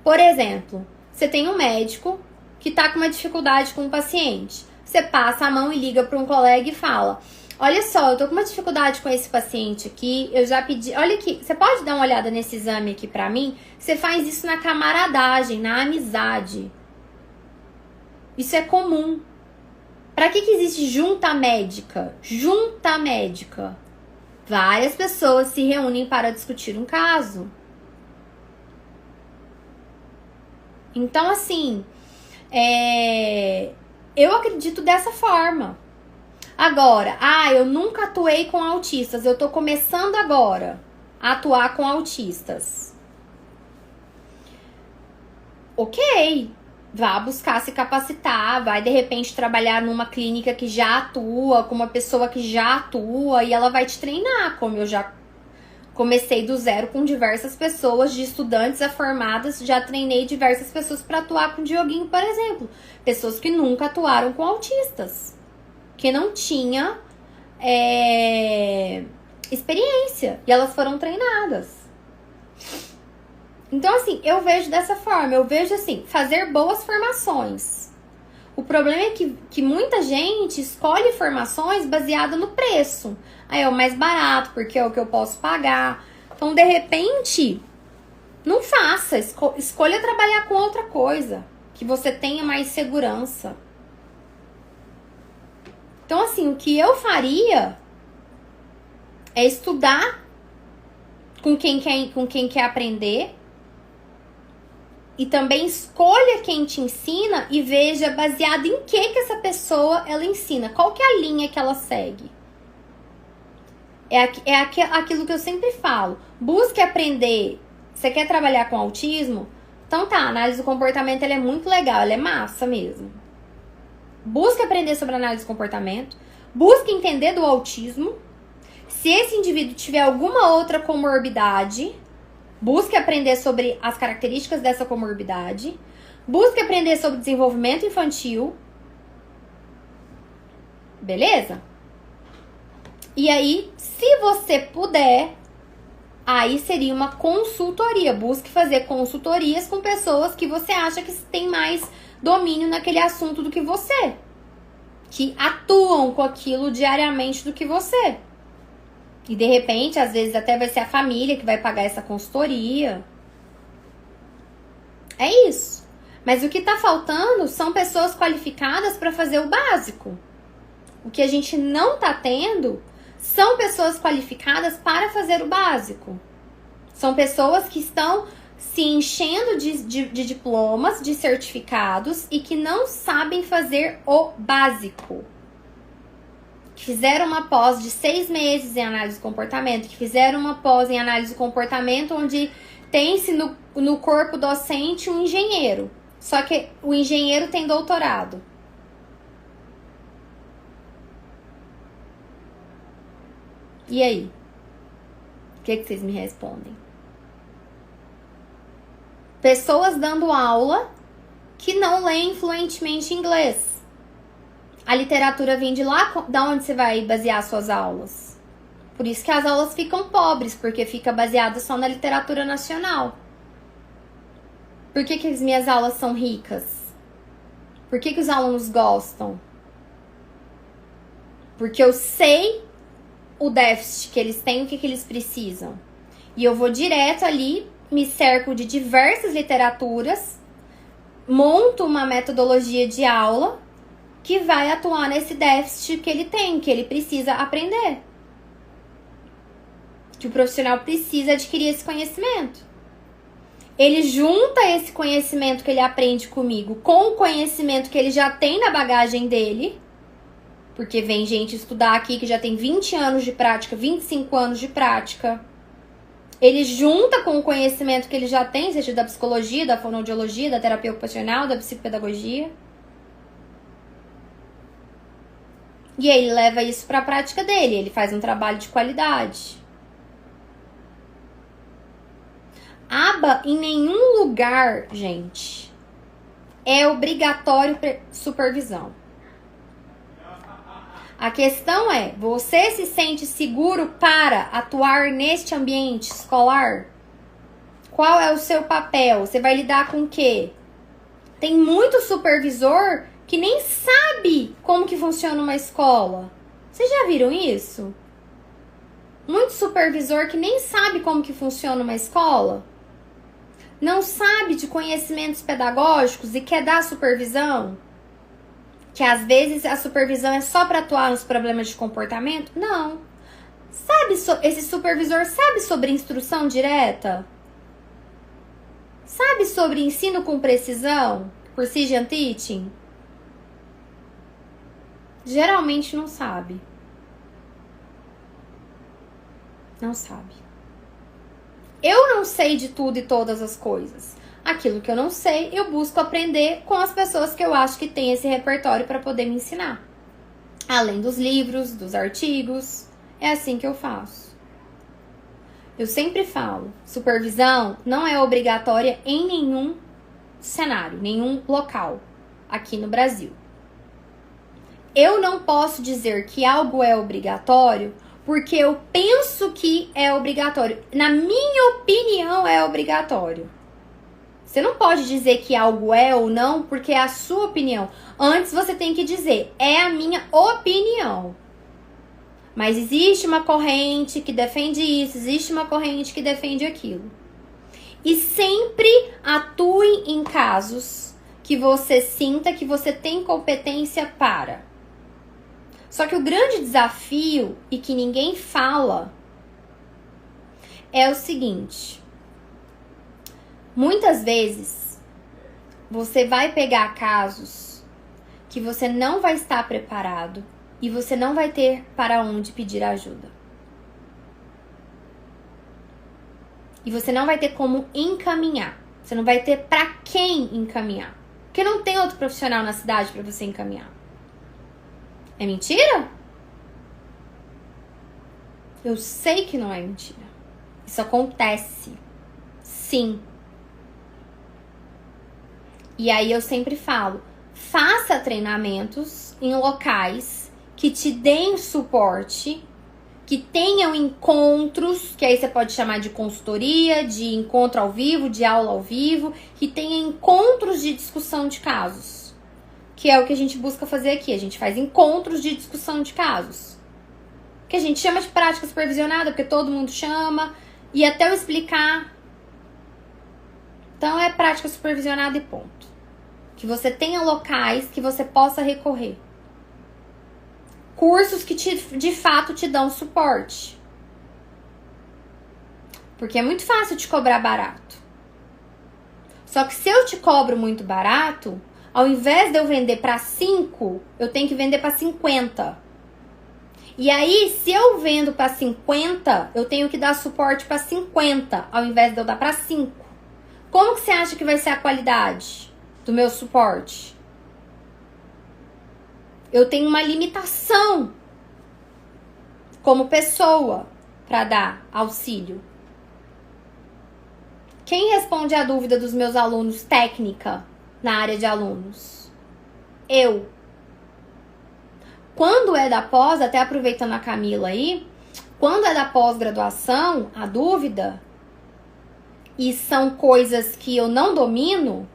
Por exemplo, você tem um médico que está com uma dificuldade com um paciente. Você passa a mão e liga para um colega e fala: olha só, eu tô com uma dificuldade com esse paciente aqui, eu já pedi... Olha aqui, você pode dar uma olhada nesse exame aqui pra mim? Você faz isso na camaradagem, na amizade. Isso é comum. Pra que existe junta médica? Junta médica. Várias pessoas se reúnem para discutir um caso. Então, assim, eu acredito dessa forma. Agora, eu nunca atuei com autistas, eu tô começando agora a atuar com autistas. Ok, vá buscar se capacitar, vai de repente trabalhar numa clínica que já atua, com uma pessoa que já atua, e ela vai te treinar, como eu já comecei do zero com diversas pessoas, de estudantes a formadas, já treinei diversas pessoas para atuar com o Dioguinho, por exemplo. Pessoas que nunca atuaram com autistas, que não tinha experiência, e elas foram treinadas. Então, assim, eu vejo dessa forma, eu vejo assim, fazer boas formações. O problema é que muita gente escolhe formações baseada no preço. Aí é o mais barato, porque é o que eu posso pagar. Então, de repente, não faça, escolha trabalhar com outra coisa, que você tenha mais segurança. Então, assim, o que eu faria é estudar com quem quer aprender, e também escolha quem te ensina e veja baseado em que essa pessoa ela ensina, qual que é a linha que ela segue. É aquilo que eu sempre falo. Busque aprender. Você quer trabalhar com autismo? Então tá, a análise do comportamento ela é muito legal, ela é massa mesmo. Busque aprender sobre análise do comportamento. Busque entender do autismo. Se esse indivíduo tiver alguma outra comorbidade, busque aprender sobre as características dessa comorbidade. Busque aprender sobre desenvolvimento infantil. Beleza? E aí, se você puder, aí seria uma consultoria. Busque fazer consultorias com pessoas que você acha que tem mais domínio naquele assunto do que você, que atuam com aquilo diariamente do que você. E de repente, às vezes até vai ser a família que vai pagar essa consultoria. É isso. Mas o que tá faltando são pessoas qualificadas para fazer o básico. O que a gente não tá tendo são pessoas qualificadas para fazer o básico. São pessoas que estão se enchendo de diplomas, de certificados e que não sabem fazer o básico. Que fizeram uma pós de 6 meses em análise do comportamento, que fizeram uma pós em análise do comportamento onde tem-se no corpo docente um engenheiro. Só que o engenheiro tem doutorado. E aí? O que vocês me respondem? Pessoas dando aula que não leem fluentemente inglês. A literatura vem de lá, da onde você vai basear suas aulas? Por isso que as aulas ficam pobres, porque fica baseada só na literatura nacional. Por que as minhas aulas são ricas? Por que os alunos gostam? Porque eu sei o déficit que eles têm, o que eles precisam. E eu vou direto ali, me cerco de diversas literaturas, monto uma metodologia de aula que vai atuar nesse déficit que ele tem, que ele precisa aprender. Que o profissional precisa adquirir esse conhecimento. Ele junta esse conhecimento que ele aprende comigo com o conhecimento que ele já tem na bagagem dele, porque vem gente estudar aqui que já tem 20 anos de prática, 25 anos de prática. Ele junta com o conhecimento que ele já tem, seja da psicologia, da fonoaudiologia, da terapia ocupacional, da psicopedagogia. E aí ele leva isso para a prática dele, ele faz um trabalho de qualidade. Aba em nenhum lugar, gente, é obrigatório supervisão. A questão é, você se sente seguro para atuar neste ambiente escolar? Qual é o seu papel? Você vai lidar com o quê? Tem muito supervisor que nem sabe como que funciona uma escola. Vocês já viram isso? Muito supervisor que nem sabe como que funciona uma escola. Não sabe de conhecimentos pedagógicos e quer dar supervisão. Que às vezes a supervisão é só para atuar nos problemas de comportamento? Não. Esse supervisor sabe sobre instrução direta? Sabe sobre ensino com precisão? Precision teaching? Geralmente não sabe. Não sabe. Eu não sei de tudo e todas as coisas. Aquilo que eu não sei, eu busco aprender com as pessoas que eu acho que têm esse repertório para poder me ensinar. Além dos livros, dos artigos. É assim que eu faço. Eu sempre falo, supervisão não é obrigatória em nenhum cenário, nenhum local aqui no Brasil. Eu não posso dizer que algo é obrigatório porque eu penso que é obrigatório. Na minha opinião, é obrigatório. Você não pode dizer que algo é ou não porque é a sua opinião. Antes você tem que dizer, é a minha opinião. Mas existe uma corrente que defende isso, existe uma corrente que defende aquilo. E sempre atue em casos que você sinta que você tem competência para. Só que o grande desafio, e que ninguém fala, é o seguinte. Muitas vezes, você vai pegar casos que você não vai estar preparado e você não vai ter para onde pedir ajuda. E você não vai ter como encaminhar. Você não vai ter para quem encaminhar. Porque não tem outro profissional na cidade para você encaminhar. É mentira? Eu sei que não é mentira. Isso acontece. Sim. E aí eu sempre falo, faça treinamentos em locais que te deem suporte que tenham encontros, que aí você pode chamar de consultoria, de encontro ao vivo, de aula ao vivo, que tenha encontros de discussão de casos, que é o que a gente busca fazer aqui. A gente faz encontros de discussão de casos, que a gente chama de prática supervisionada, porque todo mundo chama, e até eu explicar. Então é prática supervisionada e ponto. Que você tenha locais que você possa recorrer. Cursos que de fato te dão suporte. Porque é muito fácil te cobrar barato. Só que se eu te cobro muito barato, ao invés de eu vender para 5, eu tenho que vender para 50. E aí, se eu vendo para 50, eu tenho que dar suporte para 50, ao invés de eu dar para 5. Como que você acha que vai ser a qualidade do meu suporte? Eu tenho uma limitação como pessoa para dar auxílio. Quem responde a dúvida dos meus alunos técnica na área de alunos? Eu. Quando é da pós, até aproveitando a Camila aí, quando é da pós-graduação, a dúvida, e são coisas que eu não domino,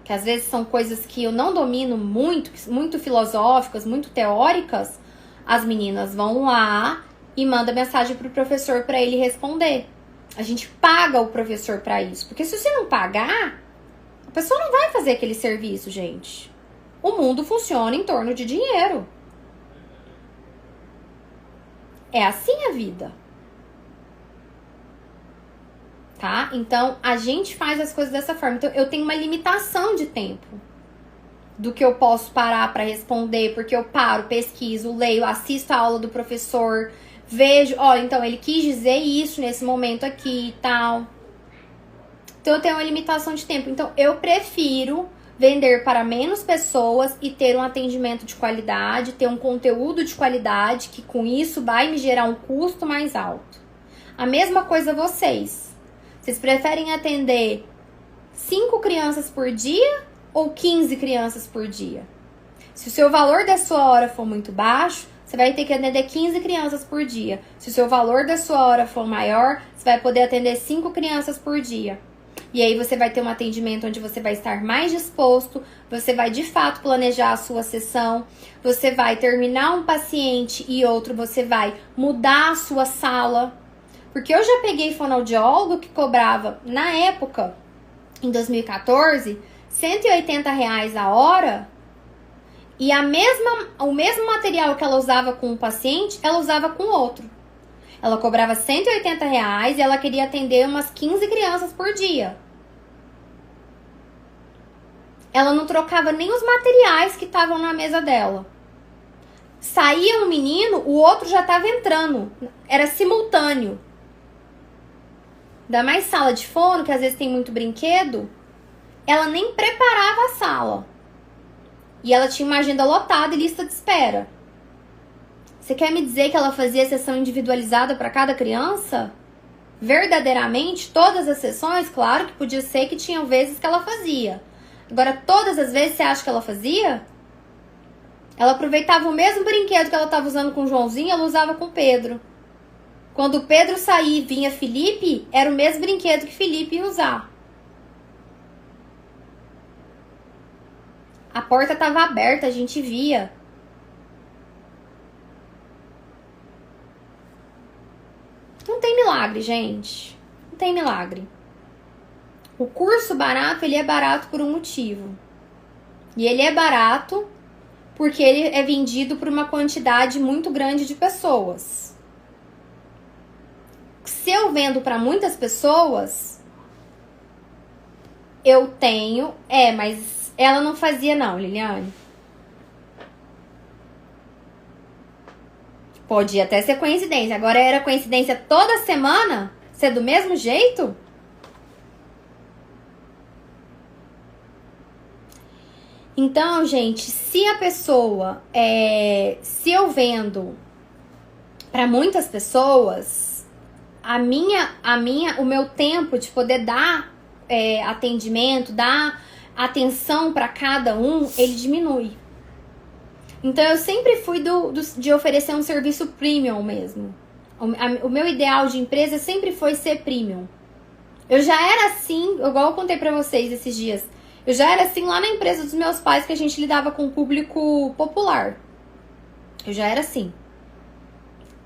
que às vezes são coisas que eu não domino muito filosóficas, muito teóricas, as meninas vão lá e mandam mensagem pro professor para ele responder. A gente paga o professor para isso, porque se você não pagar, a pessoa não vai fazer aquele serviço, gente. O mundo funciona em torno de dinheiro. É assim a vida. Tá? Então, a gente faz as coisas dessa forma. Então, eu tenho uma limitação de tempo do que eu posso parar para responder, porque eu paro, pesquiso, leio, assisto a aula do professor, vejo, olha, então ele quis dizer isso nesse momento aqui e tal. Então, eu tenho uma limitação de tempo. Então, eu prefiro vender para menos pessoas e ter um atendimento de qualidade, ter um conteúdo de qualidade, que com isso vai me gerar um custo mais alto. A mesma coisa vocês. Vocês preferem atender 5 crianças por dia ou 15 crianças por dia? Se o seu valor da sua hora for muito baixo, você vai ter que atender 15 crianças por dia. Se o seu valor da sua hora for maior, você vai poder atender 5 crianças por dia. E aí você vai ter um atendimento onde você vai estar mais disposto, você vai de fato planejar a sua sessão, você vai terminar um paciente e outro, você vai mudar a sua sala. Porque eu já peguei fonoaudiólogo que cobrava, na época, em 2014, R$180 a hora, e o mesmo material que ela usava com um paciente, ela usava com outro. Ela cobrava R$180 e ela queria atender umas 15 crianças por dia. Ela não trocava nem os materiais que estavam na mesa dela. Saía um menino, o outro já estava entrando. Era simultâneo. Ainda mais sala de fono, que às vezes tem muito brinquedo. Ela nem preparava a sala. E ela tinha uma agenda lotada e lista de espera. Você quer me dizer que ela fazia sessão individualizada para cada criança? Verdadeiramente, todas as sessões? Claro que podia ser que tinham vezes que ela fazia. Agora, todas as vezes você acha que ela fazia? Ela aproveitava o mesmo brinquedo que ela estava usando com o Joãozinho, ela usava com o Pedro. Quando o Pedro saía e vinha Felipe, era o mesmo brinquedo que Felipe ia usar. A porta estava aberta, a gente via. Não tem milagre, gente. Não tem milagre. O curso barato, ele é barato por um motivo. E ele é barato porque ele é vendido por uma quantidade muito grande de pessoas. Se eu vendo para muitas pessoas, eu tenho... mas ela não fazia não, Liliane. Podia até ser coincidência. Agora era coincidência toda semana? Ser do mesmo jeito? Então, gente, se a pessoa... se eu vendo para muitas pessoas, o meu tempo de poder dar atendimento, dar atenção para cada um, ele diminui. Então, eu sempre fui de oferecer um serviço premium mesmo. O meu ideal de empresa sempre foi ser premium. Eu já era assim, igual eu contei pra vocês esses dias. Eu já era assim lá na empresa dos meus pais, que a gente lidava com o público popular. Eu já era assim.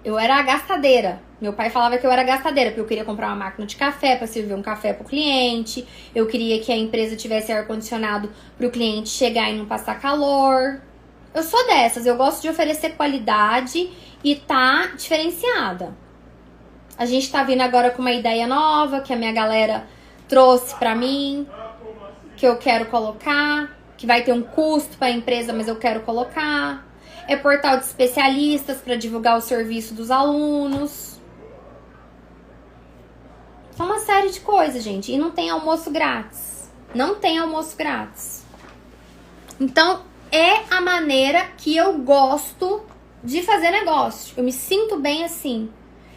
Eu era a gastadeira. Meu pai falava que eu era gastadeira, porque eu queria comprar uma máquina de café para servir um café pro cliente. Eu queria que a empresa tivesse ar-condicionado pro cliente chegar e não passar calor. Eu sou dessas, eu gosto de oferecer qualidade e tá diferenciada. A gente tá vindo agora com uma ideia nova que a minha galera trouxe pra mim, que eu quero colocar, que vai ter um custo para a empresa, mas eu quero colocar. É portal de especialistas para divulgar o serviço dos alunos. São uma série de coisas, gente. E não tem almoço grátis. Não tem almoço grátis. Então, é a maneira que eu gosto de fazer negócio. Eu me sinto bem assim.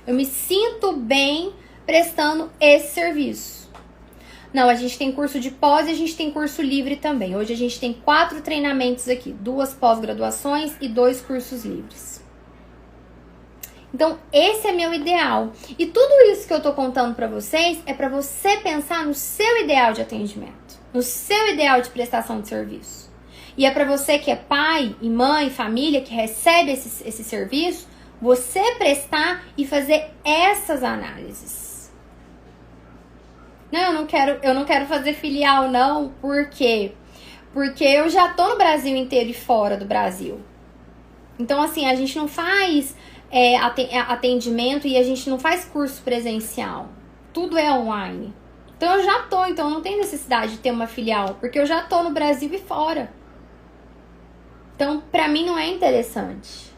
Eu me sinto bem prestando esse serviço. Não, a gente tem curso de pós e a gente tem curso livre também. Hoje a gente tem 4 treinamentos aqui, 2 pós-graduações e 2 cursos livres. Então, esse é meu ideal. E tudo isso que eu tô contando pra vocês é pra você pensar no seu ideal de atendimento, no seu ideal de prestação de serviço. E é pra você que é pai e mãe, família, que recebe esse serviço, você prestar e fazer essas análises. Não, eu não quero fazer filial, não. Por quê? Porque eu já tô no Brasil inteiro e fora do Brasil. Então, assim, a gente não faz atendimento e a gente não faz curso presencial. Tudo é online. Então, eu já tô. Então, não tem necessidade de ter uma filial, porque eu já tô no Brasil e fora. Então, pra mim, não é interessante.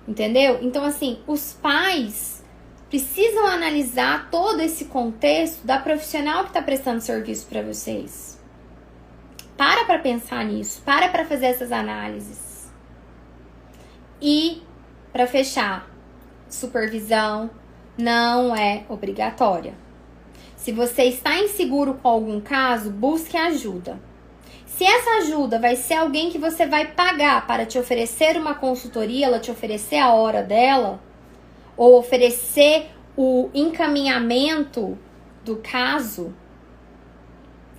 Entendeu? Então, assim, os pais precisam analisar todo esse contexto da profissional que está prestando serviço para vocês. Para pensar nisso, para fazer essas análises. E, para fechar, supervisão não é obrigatória. Se você está inseguro com algum caso, busque ajuda. Se essa ajuda vai ser alguém que você vai pagar para te oferecer uma consultoria, ela te oferecer a hora dela, ou oferecer o encaminhamento do caso,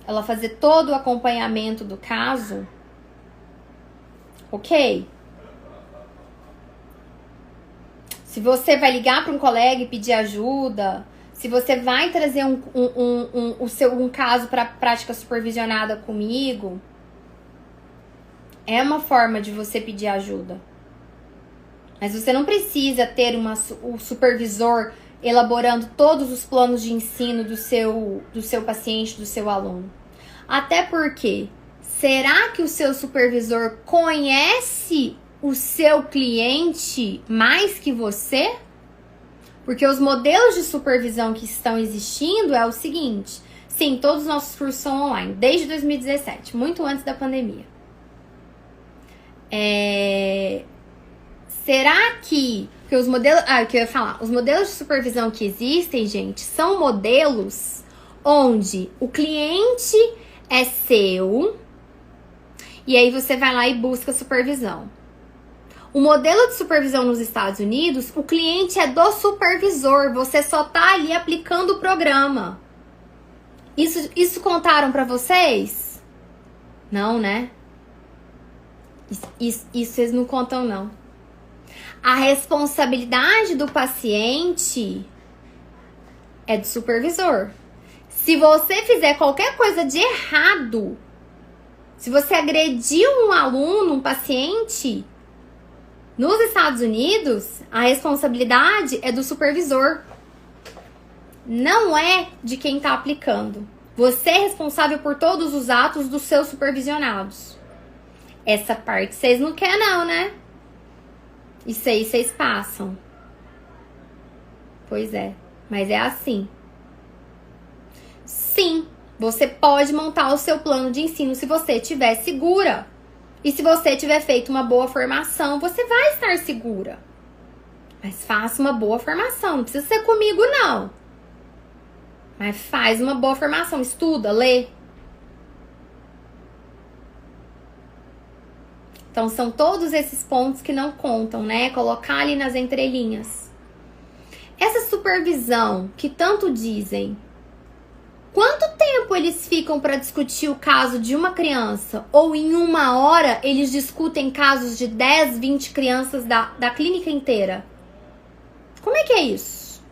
ela fazer todo o acompanhamento do caso, ok? Se você vai ligar para um colega e pedir ajuda, se você vai trazer um caso para prática supervisionada comigo, é uma forma de você pedir ajuda. Mas você não precisa ter o supervisor elaborando todos os planos de ensino do seu paciente, do seu aluno. Até porque, será que o seu supervisor conhece o seu cliente mais que você? Porque os modelos de supervisão que estão existindo é o seguinte. Sim, todos os nossos cursos são online, desde 2017, muito antes da pandemia. Será que os modelos... o que eu ia falar? Os modelos de supervisão que existem, gente, são modelos onde o cliente é seu e aí você vai lá e busca supervisão. O modelo de supervisão nos Estados Unidos, o cliente é do supervisor, você só tá ali aplicando o programa. Isso contaram pra vocês? Não, né? Isso vocês não contam, não. A responsabilidade do paciente é do supervisor. Se você fizer qualquer coisa de errado, se você agredir um aluno, um paciente, nos Estados Unidos, a responsabilidade é do supervisor. Não é de quem está aplicando. Você é responsável por todos os atos dos seus supervisionados. Essa parte vocês não querem, não, né? Isso aí vocês passam. Pois é, mas é assim. Sim, você pode montar o seu plano de ensino se você estiver segura. E se você tiver feito uma boa formação, você vai estar segura. Mas faça uma boa formação. Não precisa ser comigo, não. Mas faz uma boa formação. Estuda, lê. Então, são todos esses pontos que não contam, né? Colocar ali nas entrelinhas. supervisão que tanto dizem, quanto tempo eles ficam para discutir o caso de uma criança? Ou em 1 hora eles discutem casos de 10, 20 crianças da clínica inteira? Como é que é isso?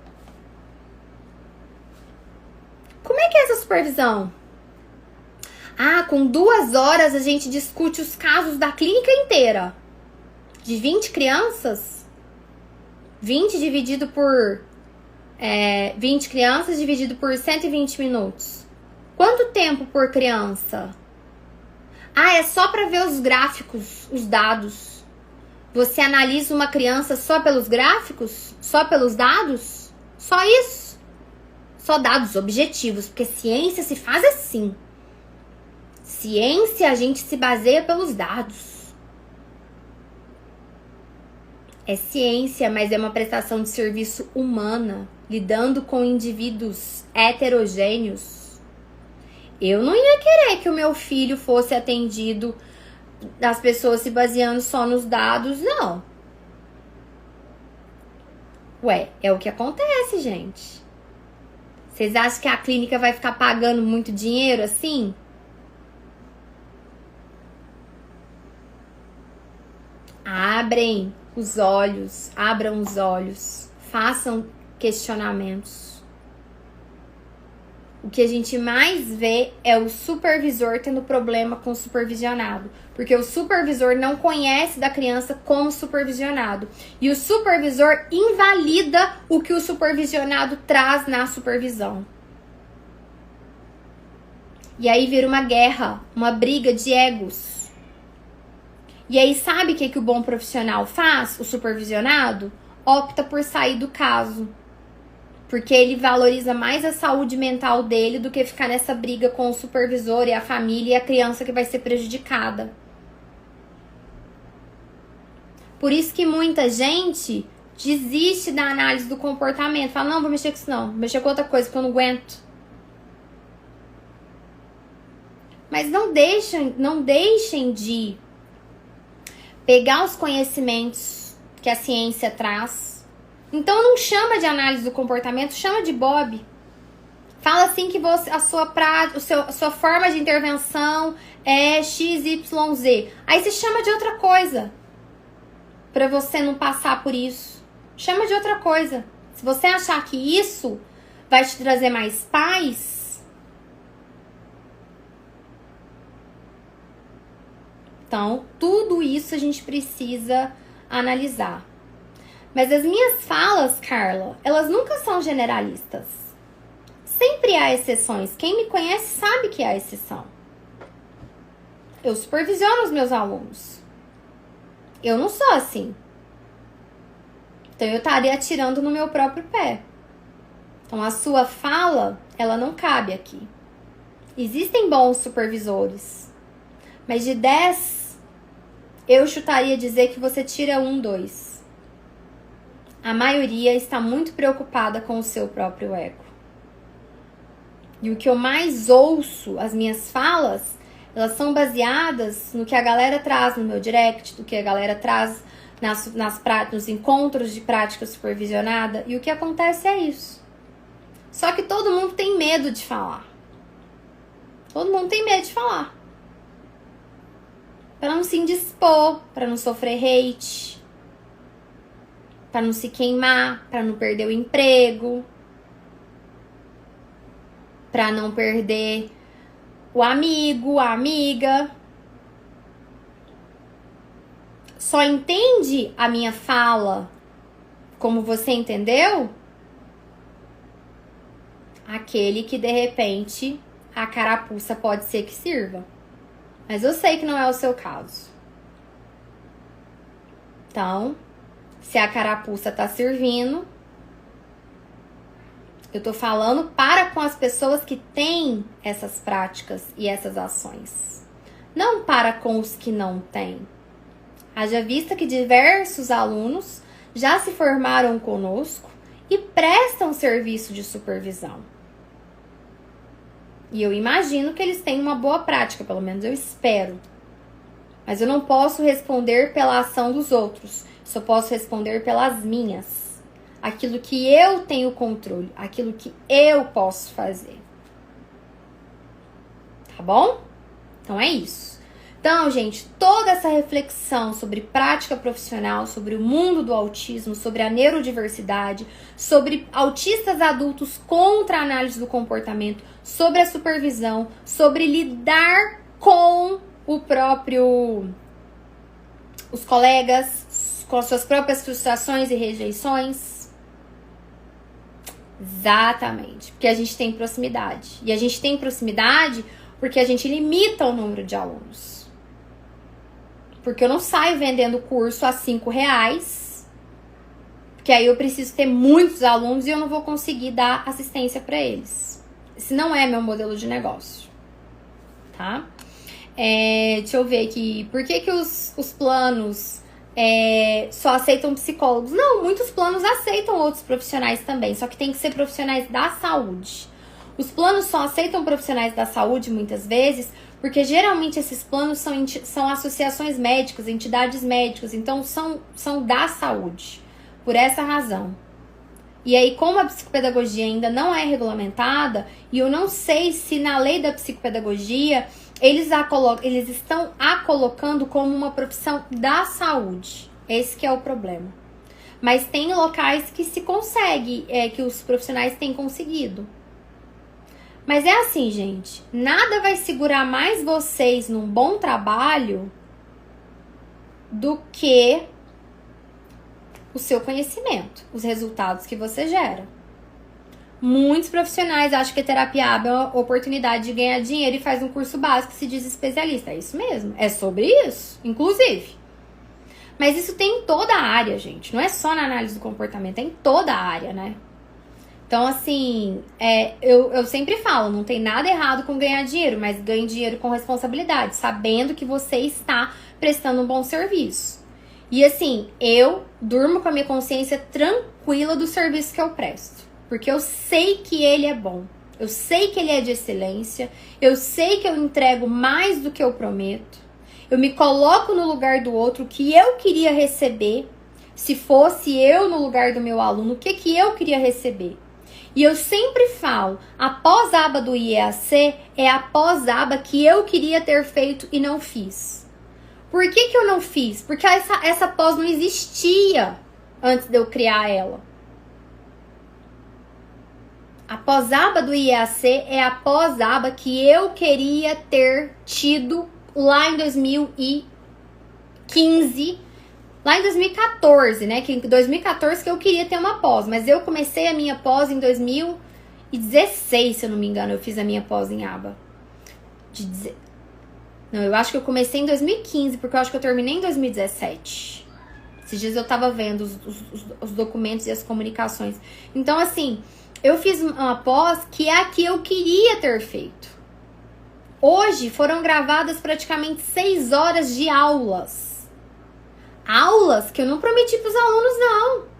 Como é que é essa supervisão? Ah, com 2 horas a gente discute os casos da clínica inteira. De 20 crianças? 20 dividido por... 20 crianças dividido por 120 minutos. Quanto tempo por criança? Ah, é só para ver os gráficos, os dados. Você analisa uma criança só pelos gráficos? Só pelos dados? Só isso? Só dados objetivos, porque ciência se faz assim. Ciência a gente se baseia pelos dados. É ciência, mas é uma prestação de serviço humana, lidando com indivíduos heterogêneos. Eu não ia querer que o meu filho fosse atendido das pessoas se baseando só nos dados, não. Ué, é o que acontece, gente. Vocês acham que a clínica vai ficar pagando muito dinheiro assim? Abram os olhos, façam questionamentos. O que a gente mais vê é o supervisor tendo problema com o supervisionado, porque o supervisor não conhece da criança como supervisionado, e o supervisor invalida o que o supervisionado traz na supervisão. E aí vira uma guerra, uma briga de egos. E aí, sabe o que o bom profissional faz? O supervisionado opta por sair do caso. Porque ele valoriza mais a saúde mental dele do que ficar nessa briga com o supervisor e a família e a criança que vai ser prejudicada. Por isso que muita gente desiste da análise do comportamento. Fala, não, vou mexer com isso não. Vou mexer com outra coisa, porque eu não aguento. Mas não deixem de pegar os conhecimentos que a ciência traz. Então não chama de análise do comportamento, chama de Bob. Fala assim que a sua forma de intervenção é XYZ. Aí você chama de outra coisa. Pra você não passar por isso. Chama de outra coisa. Se você achar que isso vai te trazer mais paz, então, tudo isso a gente precisa analisar. Mas as minhas falas, Carla, elas nunca são generalistas. Sempre há exceções. Quem me conhece sabe que há exceção. Eu supervisiono os meus alunos. Eu não sou assim. Então, eu estaria atirando no meu próprio pé. Então, a sua fala, ela não cabe aqui. Existem bons supervisores. Mas de 10... eu chutaria dizer que você tira 1, 2. A maioria está muito preocupada com o seu próprio ego. E o que eu mais ouço, as minhas falas, elas são baseadas no que a galera traz no meu direct, do que a galera traz nos encontros de prática supervisionada. E o que acontece é isso. Só que todo mundo tem medo de falar. Todo mundo tem medo de falar. Para não se indispor, para não sofrer hate, para não se queimar, para não perder o emprego, para não perder o amigo, a amiga. Só entende a minha fala como você entendeu? Aquele que de repente a carapuça pode ser que sirva. Mas eu sei que não é o seu caso. Então, se a carapuça tá servindo, eu tô falando para com as pessoas que têm essas práticas e essas ações. Não para com os que não têm. Haja vista que diversos alunos já se formaram conosco e prestam serviço de supervisão. E eu imagino que eles têm uma boa prática, pelo menos eu espero. Mas eu não posso responder pela ação dos outros. Só posso responder pelas minhas. aquilo que eu tenho controle, aquilo que eu posso fazer. Tá bom? Então é isso. Então, gente, toda essa reflexão sobre prática profissional, sobre o mundo do autismo, sobre a neurodiversidade, sobre autistas adultos contra a análise do comportamento, sobre a supervisão, sobre lidar com os colegas, com as suas próprias frustrações e rejeições. Exatamente, porque a gente tem proximidade. E a gente tem proximidade porque a gente limita o número de alunos. Porque eu não saio vendendo curso a R$5, porque aí eu preciso ter muitos alunos e eu não vou conseguir dar assistência para eles. Esse não é meu modelo de negócio, tá? Deixa eu ver aqui. Por que os planos só aceitam psicólogos? Não, muitos planos aceitam outros profissionais também, só que tem que ser profissionais da saúde. Os planos só aceitam profissionais da saúde muitas vezes porque geralmente esses planos são associações médicas, entidades médicas, então são da saúde, por essa razão. E aí, como a psicopedagogia ainda não é regulamentada, e eu não sei se na lei da psicopedagogia eles estão a colocando como uma profissão da saúde. Esse que é o problema. Mas tem locais que se consegue, que os profissionais têm conseguido. Mas é assim, gente, nada vai segurar mais vocês num bom trabalho do que o seu conhecimento, os resultados que você gera. Muitos profissionais acham que terapia é uma oportunidade de ganhar dinheiro e faz um curso básico e se diz especialista. É isso mesmo, é sobre isso, inclusive. Mas isso tem em toda a área, gente, não é só na análise do comportamento, é em toda a área, né? Então, assim, eu sempre falo, não tem nada errado com ganhar dinheiro, mas ganhe dinheiro com responsabilidade, sabendo que você está prestando um bom serviço. E assim, eu durmo com a minha consciência tranquila do serviço que eu presto, porque eu sei que ele é bom, eu sei que ele é de excelência, eu sei que eu entrego mais do que eu prometo, eu me coloco no lugar do outro, o que eu queria receber, se fosse eu no lugar do meu aluno, o que eu queria receber. E eu sempre falo, a pós-aba do IEAC é a pós-aba que eu queria ter feito e não fiz. Por que eu não fiz? Porque essa pós não existia antes de eu criar ela. A pós-aba do IEAC é a pós-aba que eu queria ter tido lá em 2015, lá em 2014, né? Que em 2014 que eu queria ter uma pós, mas eu comecei a minha pós em 2016, se eu não me engano, eu fiz a minha pós em aba. Não, eu acho que eu comecei em 2015, porque eu acho que eu terminei em 2017. Esses dias eu tava vendo os documentos e as comunicações. Então, assim, eu fiz uma pós que é a que eu queria ter feito. Hoje foram gravadas praticamente 6 horas de aulas. Aulas que eu não prometi para os alunos, não.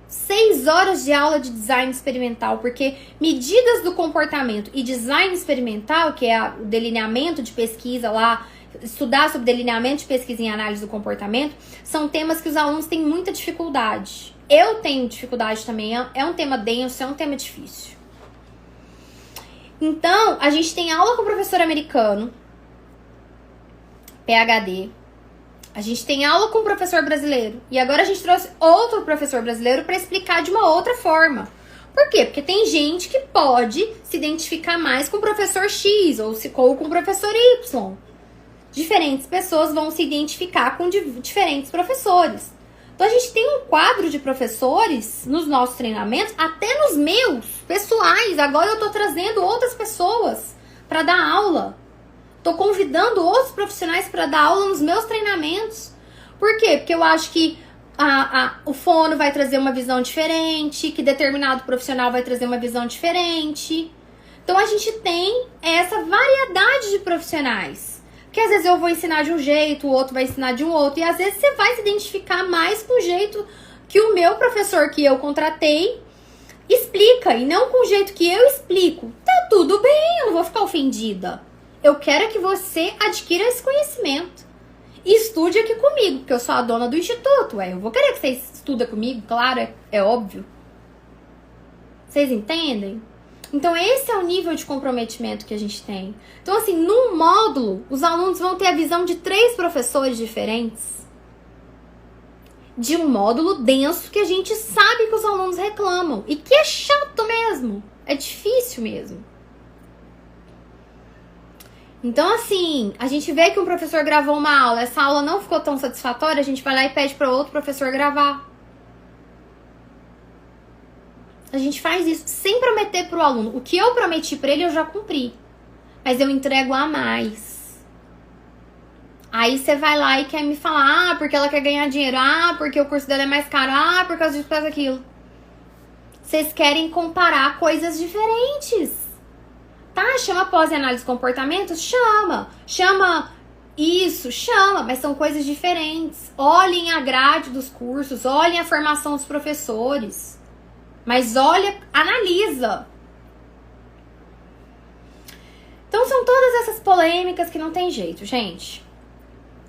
6 horas de aula de design experimental, porque medidas do comportamento e design experimental, que é o delineamento de pesquisa lá, estudar sobre delineamento de pesquisa em análise do comportamento, são temas que os alunos têm muita dificuldade. Eu tenho dificuldade também, é um tema denso, é um tema difícil. Então, a gente tem aula com o professor americano, PhD, a gente tem aula com o professor brasileiro, e agora a gente trouxe outro professor brasileiro para explicar de uma outra forma. Por quê? Porque tem gente que pode se identificar mais com o professor X ou com o professor Y. Diferentes pessoas vão se identificar com diferentes professores. Então a gente tem um quadro de professores nos nossos treinamentos, até nos meus pessoais. Agora eu tô trazendo outras pessoas para dar aula. Tô convidando outros profissionais para dar aula nos meus treinamentos. Por quê? Porque eu acho que o fono vai trazer uma visão diferente, que determinado profissional vai trazer uma visão diferente. Então a gente tem essa variedade de profissionais. Porque às vezes eu vou ensinar de um jeito, o outro vai ensinar de um outro. E às vezes você vai se identificar mais com o jeito que o meu professor que eu contratei explica. E não com o jeito que eu explico. Tá tudo bem, eu não vou ficar ofendida. Eu quero que você adquira esse conhecimento. estude aqui comigo, porque eu sou a dona do instituto, eu vou querer que você estuda comigo, claro, é óbvio. Vocês entendem? Então, esse é o nível de comprometimento que a gente tem. Então, assim, num módulo, os alunos vão ter a visão de 3 professores diferentes. De um módulo denso que a gente sabe que os alunos reclamam. E que é chato mesmo. É difícil mesmo. Então, assim, a gente vê que um professor gravou uma aula, essa aula não ficou tão satisfatória, a gente vai lá e pede para outro professor gravar. A gente faz isso sem prometer pro aluno. O que eu prometi pra ele, eu já cumpri. Mas eu entrego a mais. Aí você vai lá e quer me falar, porque ela quer ganhar dinheiro, porque o curso dela é mais caro, por causa disso, por causa daquilo. Vocês querem comparar coisas diferentes. Tá, chama pós-análise de comportamento? Chama. Chama isso, chama, mas são coisas diferentes. Olhem a grade dos cursos, olhem a formação dos professores. Mas olha, analisa. Então são todas essas polêmicas que não tem jeito, gente.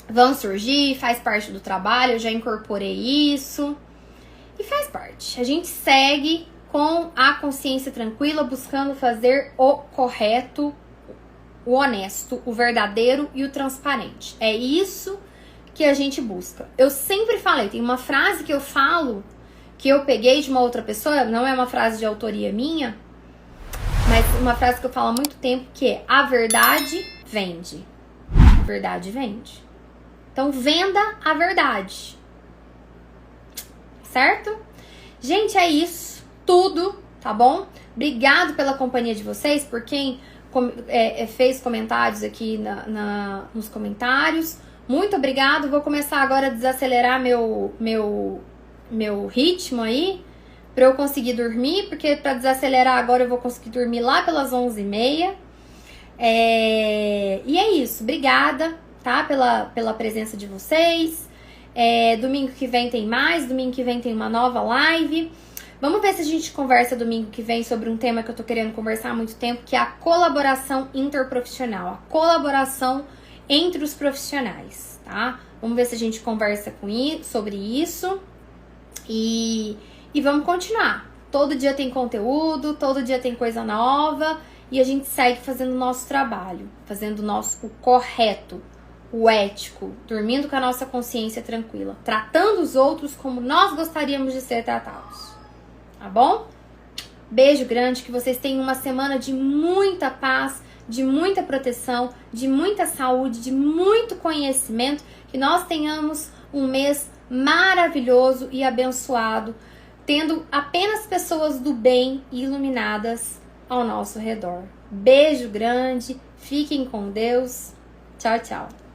Vão surgir, faz parte do trabalho, eu já incorporei isso. E faz parte. A gente segue com a consciência tranquila, buscando fazer o correto, o honesto, o verdadeiro e o transparente. É isso que a gente busca. Eu sempre falei, tem uma frase que eu falo, que eu peguei de uma outra pessoa, não é uma frase de autoria minha, mas uma frase que eu falo há muito tempo, que é: a verdade vende. A verdade vende. Então, venda a verdade. Certo? Gente, é isso. Tudo, tá bom? Obrigado pela companhia de vocês, por quem fez comentários aqui nos comentários. Muito obrigado. Vou começar agora a desacelerar meu ritmo aí, pra eu conseguir dormir, porque pra desacelerar agora eu vou conseguir dormir lá pelas 11h30. E é isso, obrigada, tá, pela presença de vocês. Domingo que vem tem mais, domingo que vem tem uma nova live. Vamos ver se a gente conversa domingo que vem sobre um tema que eu tô querendo conversar há muito tempo, que é a colaboração interprofissional, a colaboração entre os profissionais, tá? Vamos ver se a gente conversa sobre isso. E vamos continuar. Todo dia tem conteúdo, todo dia tem coisa nova e a gente segue fazendo o nosso trabalho, fazendo o correto, o ético, dormindo com a nossa consciência tranquila, tratando os outros como nós gostaríamos de ser tratados. Tá bom? Beijo grande, que vocês tenham uma semana de muita paz, de muita proteção, de muita saúde, de muito conhecimento, que nós tenhamos um mês maravilhoso e abençoado, tendo apenas pessoas do bem e iluminadas ao nosso redor. Beijo grande, fiquem com Deus. Tchau, tchau.